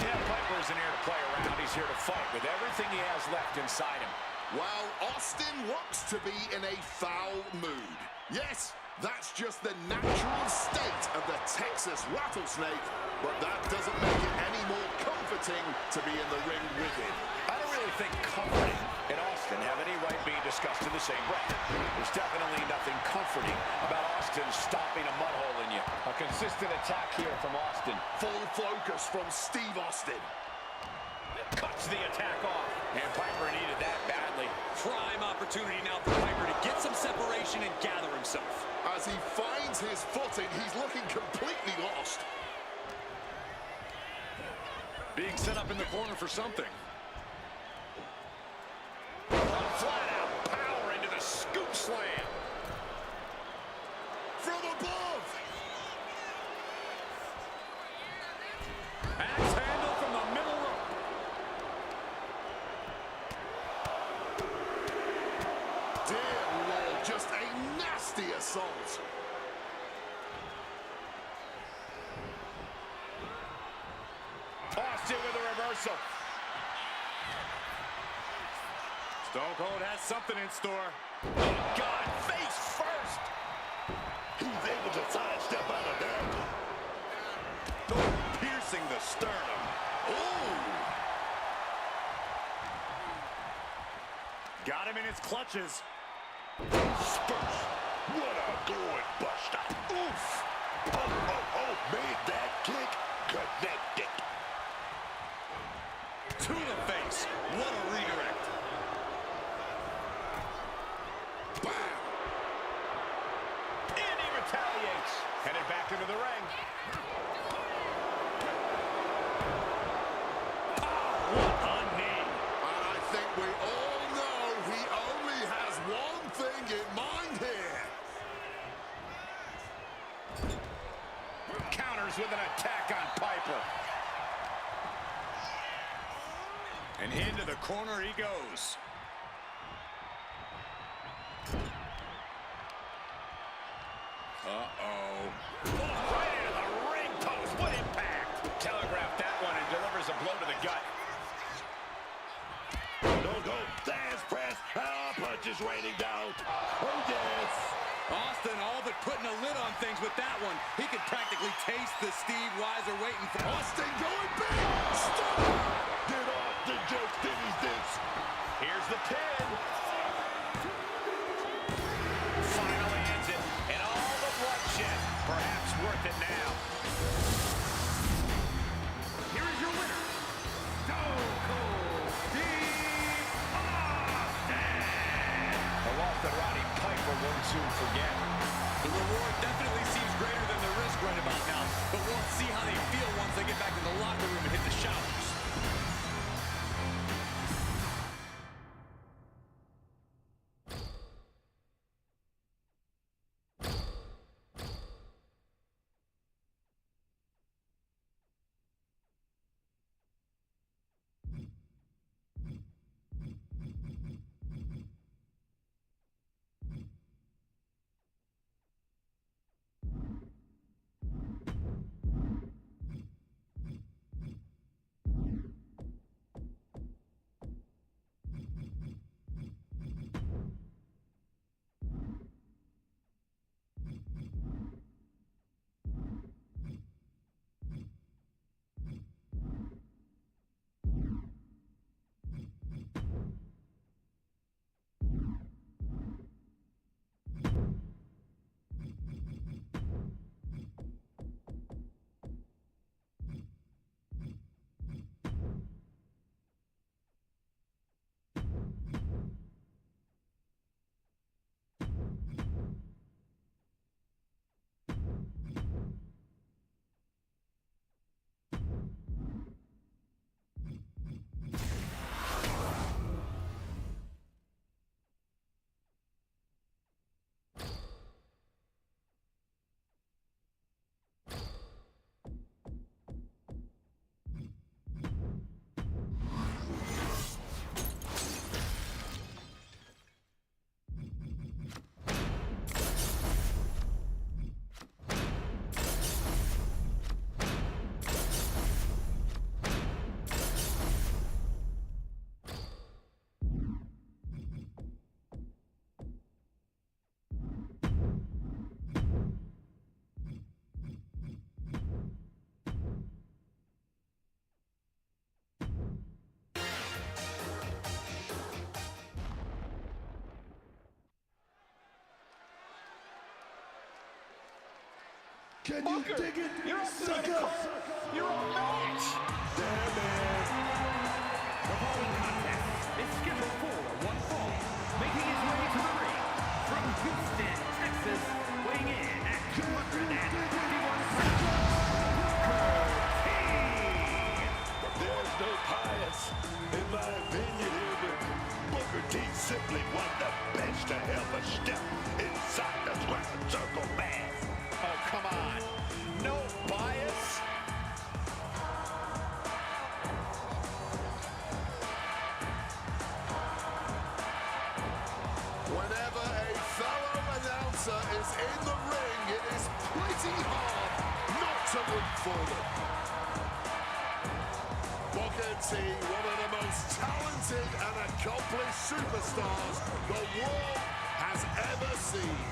Yeah, Piper isn't here to play around. He's here to fight with everything he has left inside him. While Austin looks to be in a foul mood. Yes, that's just the natural state of the Texas Rattlesnake, but that doesn't make it any more comforting to be in the ring with him. I don't really think comforting and Austin have any right being discussed in the same breath. There's definitely nothing comforting about Austin stopping a mud hole in you. A consistent attack here from Austin. Full focus from Steve Austin. Cuts the attack off. And Piper needed that badly. Prime opportunity now for Piper to get some separation and gather himself. As he finds his footing, he's looking completely lost. Being set up in the corner for something. Flat out power into the scoop slam. From above! Axe handle from the middle rope. Dear Lord, just a nasty assault. Austin with a reversal. Stone Cold has something in store. Oh, God, face first. He's able to sidestep out of that. Piercing the sternum. Ooh! Got him in his clutches. Spurs. What a good buster. Oof. Oh, made that kick connected. To the face. What a redirect. Bam! And he retaliates. Headed back into the ring. What a knee. And I think we all know he only has one thing in mind here. Counters with an attack on Piper. And into the corner he goes. Uh-oh. Right into the ring post. What impact. Telegraphed that one and delivers a blow to the gut. Don't go. Dance press. Punches raining down. Oh, yes. Austin all but putting a lid on things with that one. He could practically taste the Steve Weiser waiting for. Austin going big. Stop. Get off the joke, Denny's this. Here's the pin. Finally ends it. And all the bloodshed. Perhaps worth it now. Here is your winner, Stone Cold Steve Austin. A loss that Roddy Piper won't soon forget. The reward definitely seems greater than the risk right about now, but we'll see how they feel once they get back to the locker room and hit the showers. Can you dig it, sucker? You're a match. Damn it. The following contest is scheduled for one fall, making his way to the ring from Houston, Texas, weighing in at 251 pounds, Booker T. There's no bias, in my opinion, here, but Booker T simply won the best to ever step inside the square circle man. Oh, come on. No bias. Whenever a fellow announcer is in the ring, it is pretty hard not to root for them. Booker T, one of the most talented and accomplished superstars the world has ever seen.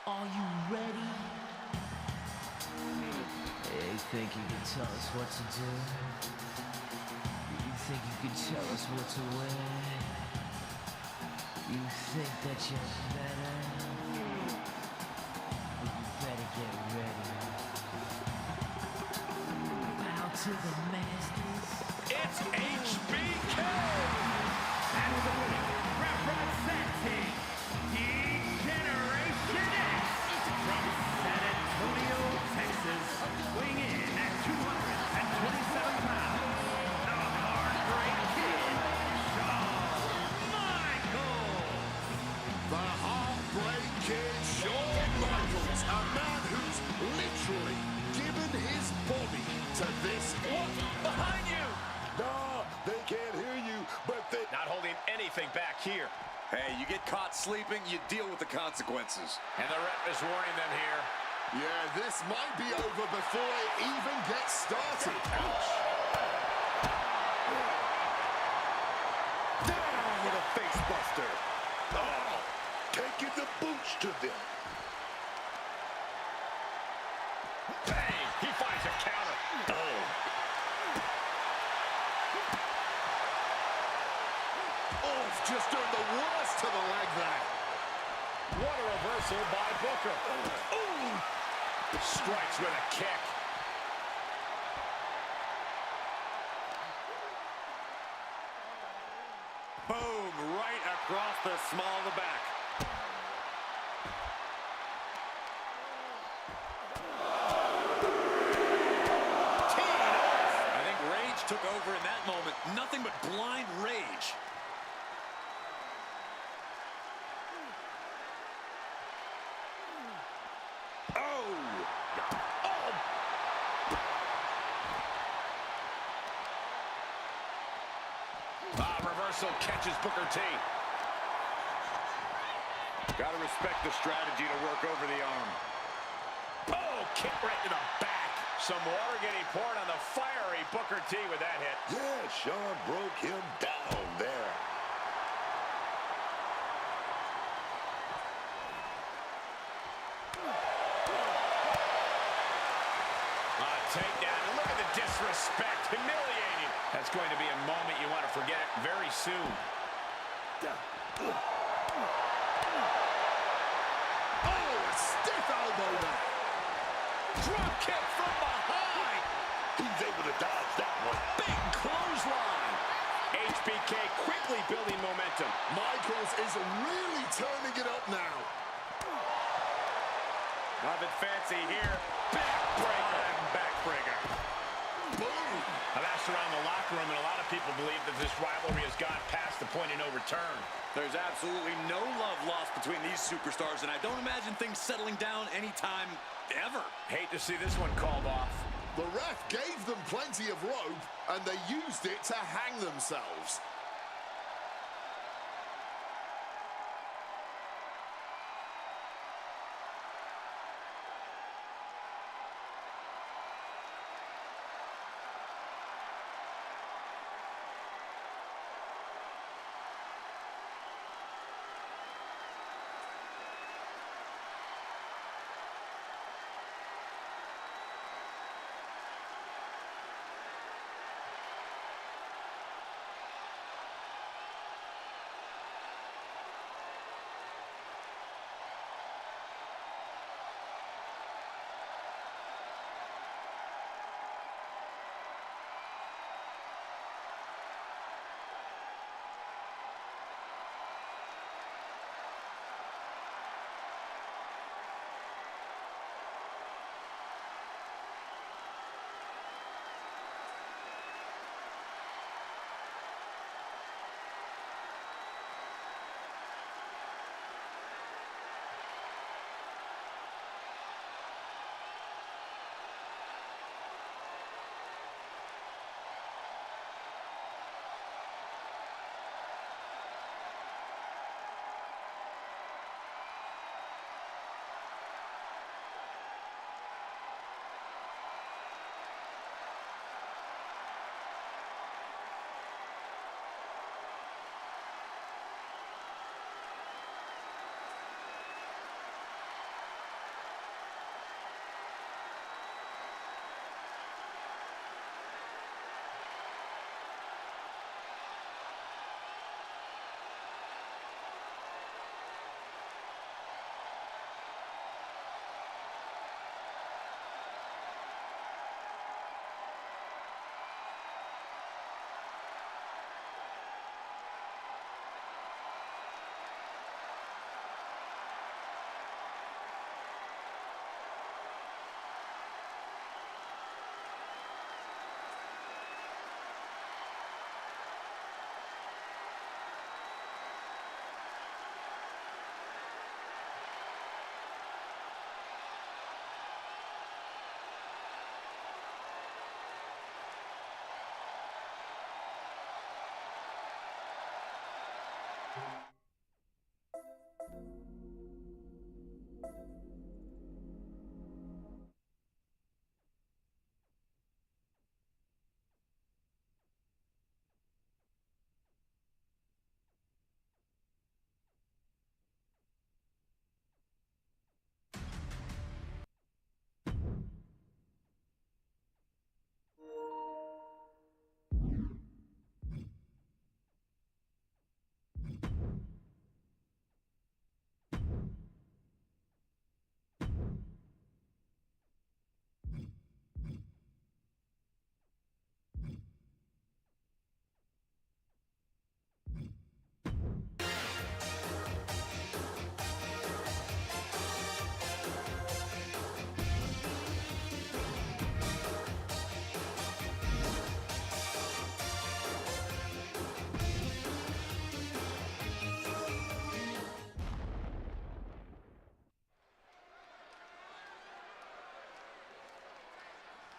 Are you ready? You think you can tell us what to do? You think you can tell us what to wear? You think that you're better? Well, you better get ready. Bow to the masters. It's HBK. And the winner, representing D-Generation X from San Antonio, Texas, weighing in at 227 pounds, the Heartbreak Kid, Shawn Michaels. The Heartbreak Kid, Shawn Michaels, a man who's literally given his body to this. Behind you. No, they can't hear you, but they... Not holding anything back here. Hey, you get caught sleeping, you deal with the consequences. And the ref is warning them here. Yeah, this might be over before it even gets started. Ouch. Down with a face buster. Oh, taking the boots to them. Bang! He finds a counter. Oh. Oh, it's just doing the worst to the leg there. What a reversal by Booker. Ooh! Strikes with a kick. Boom, right across the small of the back. I think rage took over in that moment. Nothing but blind rage. Reversal catches Booker T. Gotta respect the strategy to work over the arm. Oh, kick right to the back. Some water getting poured on the fiery Booker T with that hit. Yeah, Shawn broke him down there. Takedown. And look at the disrespect. Humiliating. That's going to be a moment you want to forget it very soon. Oh, a stiff elbow there. Drop kick from behind. He's able to dodge that one. Big clothesline. HBK quickly building momentum. Michaels is really turning it up now. Nothing fancy here. Backbreaker. Backbreaker. Boom. I've asked around the locker room, and a lot of people believe that this rivalry has gone past the point of no return. There's absolutely no love lost between these superstars, and I don't imagine things settling down anytime ever. Hate to see this one called off. The ref gave them plenty of rope, and they used it to hang themselves.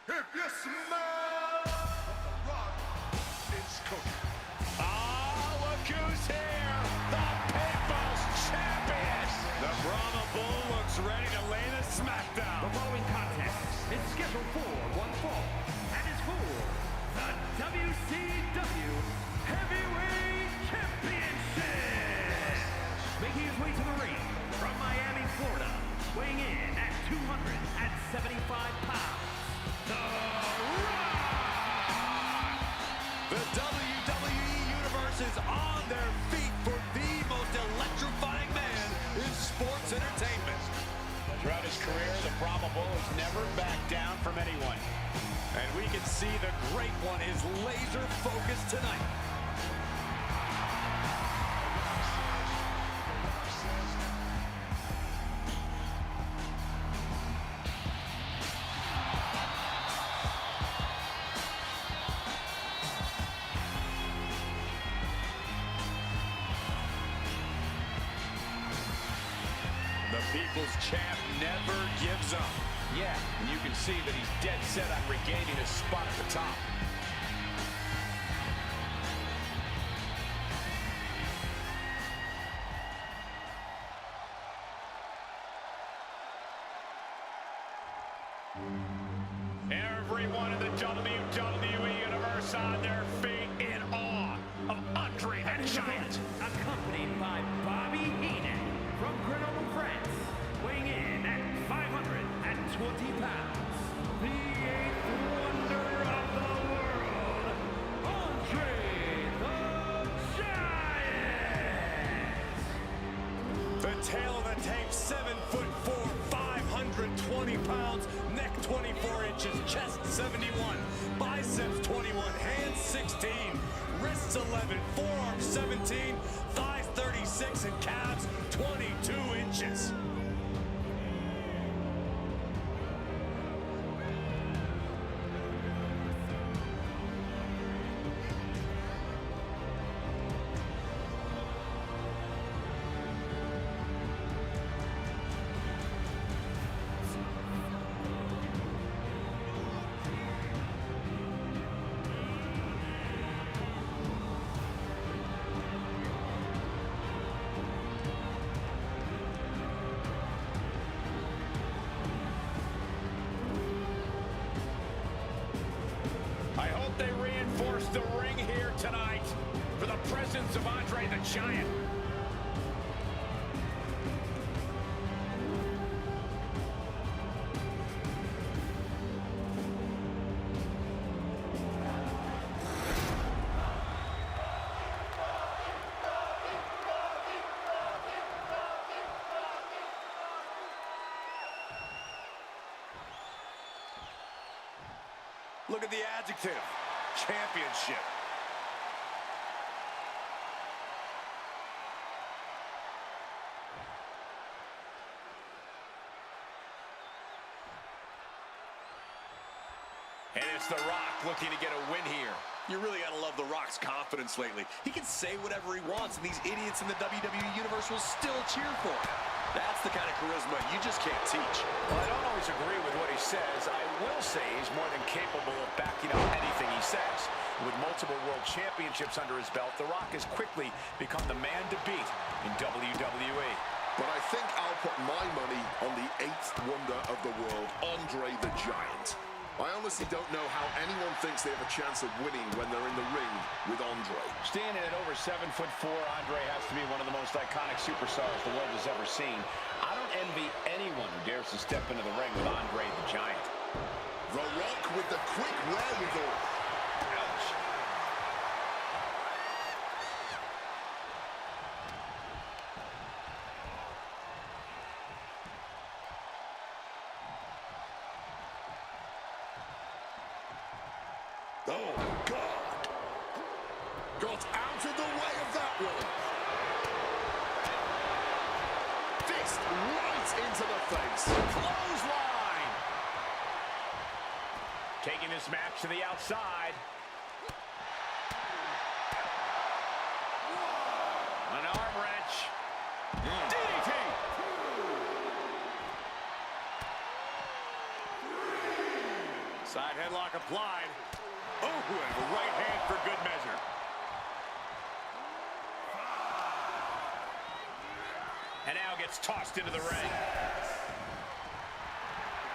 If you smell the run, it's cooking. Oh, look who's here! The People's Champion! The Brahma Bull looks ready to lay the smackdown. The following contest is scheduled for one fall and is for the WCW Heavyweight Championship. Making his way to the ring from Miami, Florida, weighing in at 275 pounds, The Rock! The WWE Universe is on their feet for the most electrifying man in sports entertainment. Throughout his career, the Brahma Bull has never backed down from anyone. And we can see the Great One is laser focused tonight. The People's Champ never gives up. Yeah, and you can see that he's dead set on regaining his spot at the top. Everyone in the WWE Universe on their feet in awe of Andre the Giant. Accompanied by Bobby Heenan from Grenoble, France, weighing in at 520 pounds, the eighth wonder of the world, Andre the Giant! The tail of the tape, 7'4", 520 pounds, neck 24 inches, chest 71, biceps 21, hands 16, wrists 11, forearms 17, thighs 36, and calves 22 inches. I hope they reinforce the ring here tonight for the presence of Andre the Giant. Look at the adjective, championship. And it's The Rock looking to get a win here. You really gotta love The Rock's confidence lately. He can say whatever he wants, and these idiots in the WWE Universe will still cheer for him. That's the kind of charisma you just can't teach. Well, I don't always agree with what he says. I will say he's more than capable of backing up anything he says. With multiple world championships under his belt, The Rock has quickly become the man to beat in WWE. but I think I'll put my money on the 8th wonder of the world, Andre the Giant. I honestly don't know how anyone thinks they have a chance of winning when they're in the ring with Andre. Standing at over 7'4", Andre has to be one of the most iconic superstars the world has ever seen. I don't envy anyone who dares to step into the ring with Andre the Giant. The Rock with the quick wherewithal. Ouch. Oh, God. Got out of the way of that one. Fist right into the face. Clothesline. Taking this match to the outside. An arm wrench. DDT. Side headlock applied. Oh, and a right hand for good measure. And now gets tossed into the ring.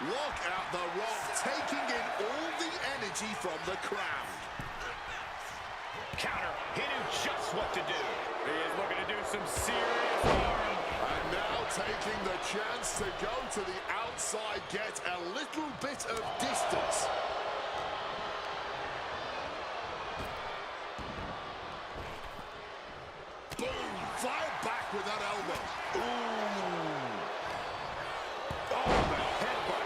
Look at The Rock taking in all the energy from the crowd. Counter. He knew just what to do. He is looking to do some serious harm. And now taking the chance to go to the outside, get a little bit of distance. Boom! Fired back with that elbow. Ooh! Oh, the headbutt.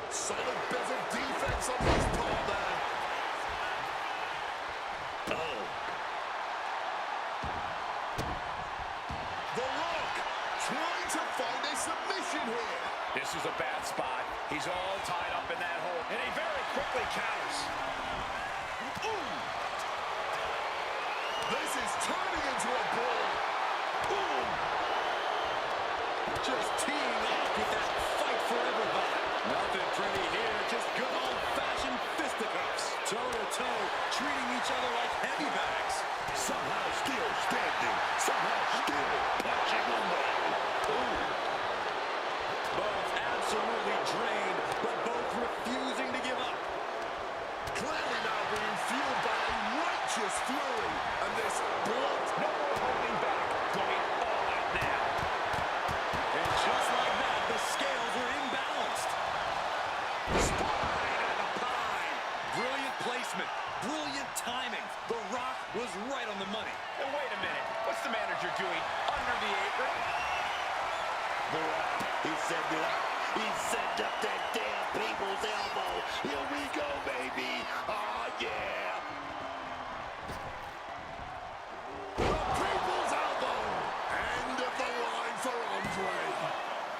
Solid bit of defense on his part there. Oh. The Rock trying to find a submission here. This is a bad spot. He's all tied up in that hole. And he very quickly counters. Ooh. This is turning into a brawl. Ooh. Just teeing off with that fight forever vibe. Nothing pretty here, just good old-fashioned fisticuffs. Toe-to-toe, treating each other like heavy bags. Somehow still standing, somehow still punching away. Both absolutely drained, but both refusing to give up. Clearly now being fueled by a righteous fury. And this blunt, No more holding back. Going all out now. And just like that, the scales are imbalanced. Spine and a pine. Brilliant placement, brilliant timing. The Rock was right on the money. And wait a minute. What's the manager doing under the apron? The Rock, he set it up. He set up that damn people's elbow. Here we go, baby. Oh, yeah. the people's elbow. End of the line for Andre.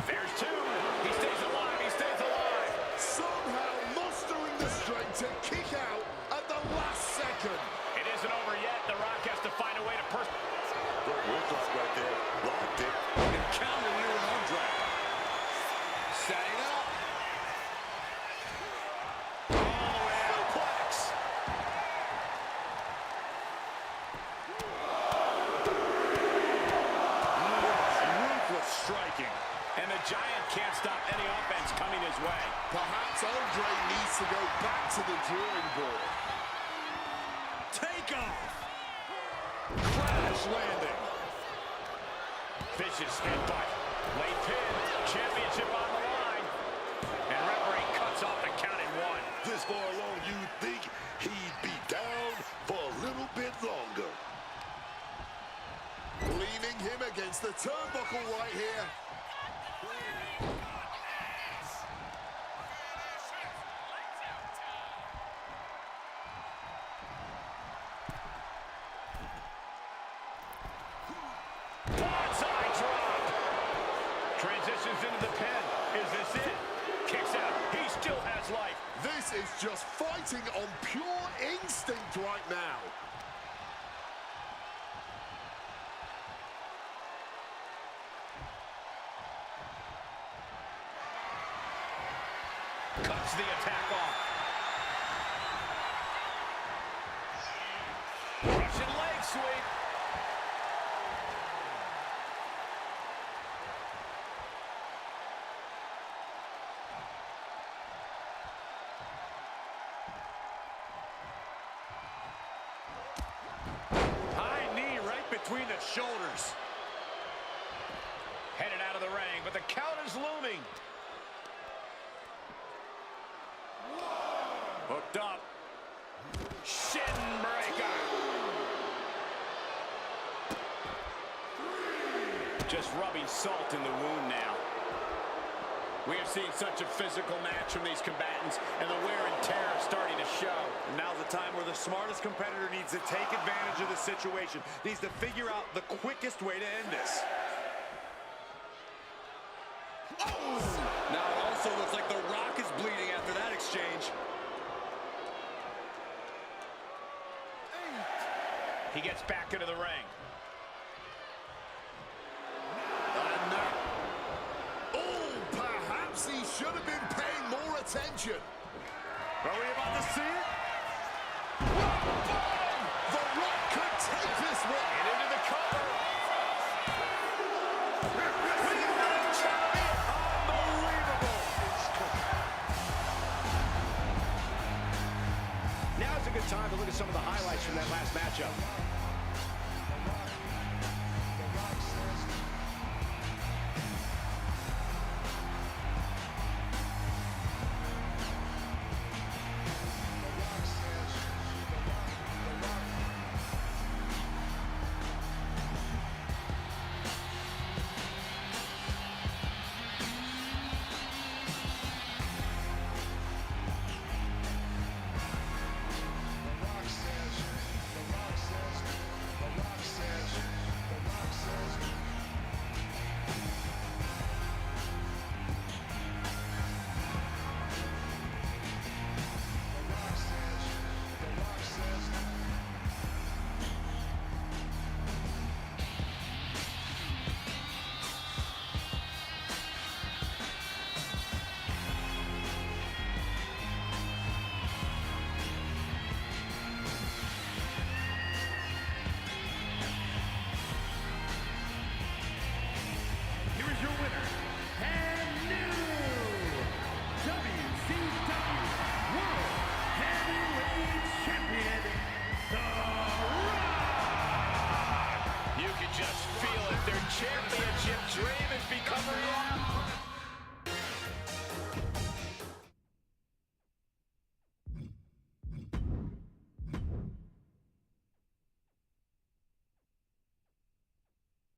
There's two. He stays alive. He stays alive. Somehow mustering the strength to kick out at the last second. It isn't over yet. The Rock has to find a way to Roadblock right there. Locked it. And counter here with Andre. Setting up. suplex. Ruthless striking. And the Giant can't stop any offense coming his way. Perhaps Andre needs to go back to the drawing board. Take off. Crash landing. Vicious headbutt. Late pin. Championship on the line. And referee cuts off the count in one. This far along, you'd think he'd be down for a little bit longer. Leaning him against the turnbuckle right here. Bonsai drop. Transitions into the pin. Is this it? Kicks out. He still has life. This is just fighting on pure instinct right now. Cuts the attack off. Russian leg sweep. at shoulders. Headed out of the ring, but the count is looming. Hooked up. Shin breaker. Just rubbing salt in the wound now. We have seen such a physical match from these combatants, and the wear and tear is starting to show. Now's the time where the smartest competitor needs to take advantage of the situation. Needs to figure out the quickest way to end this. Oh! Now it also looks like The Rock is bleeding after that exchange. He gets back into the ring. He should have been paying more attention. Are we about to see it? The Rock could take this one. And into the cover. Unbelievable. Now's a good time to look at some of the highlights from that last matchup. Championship dream has become reality.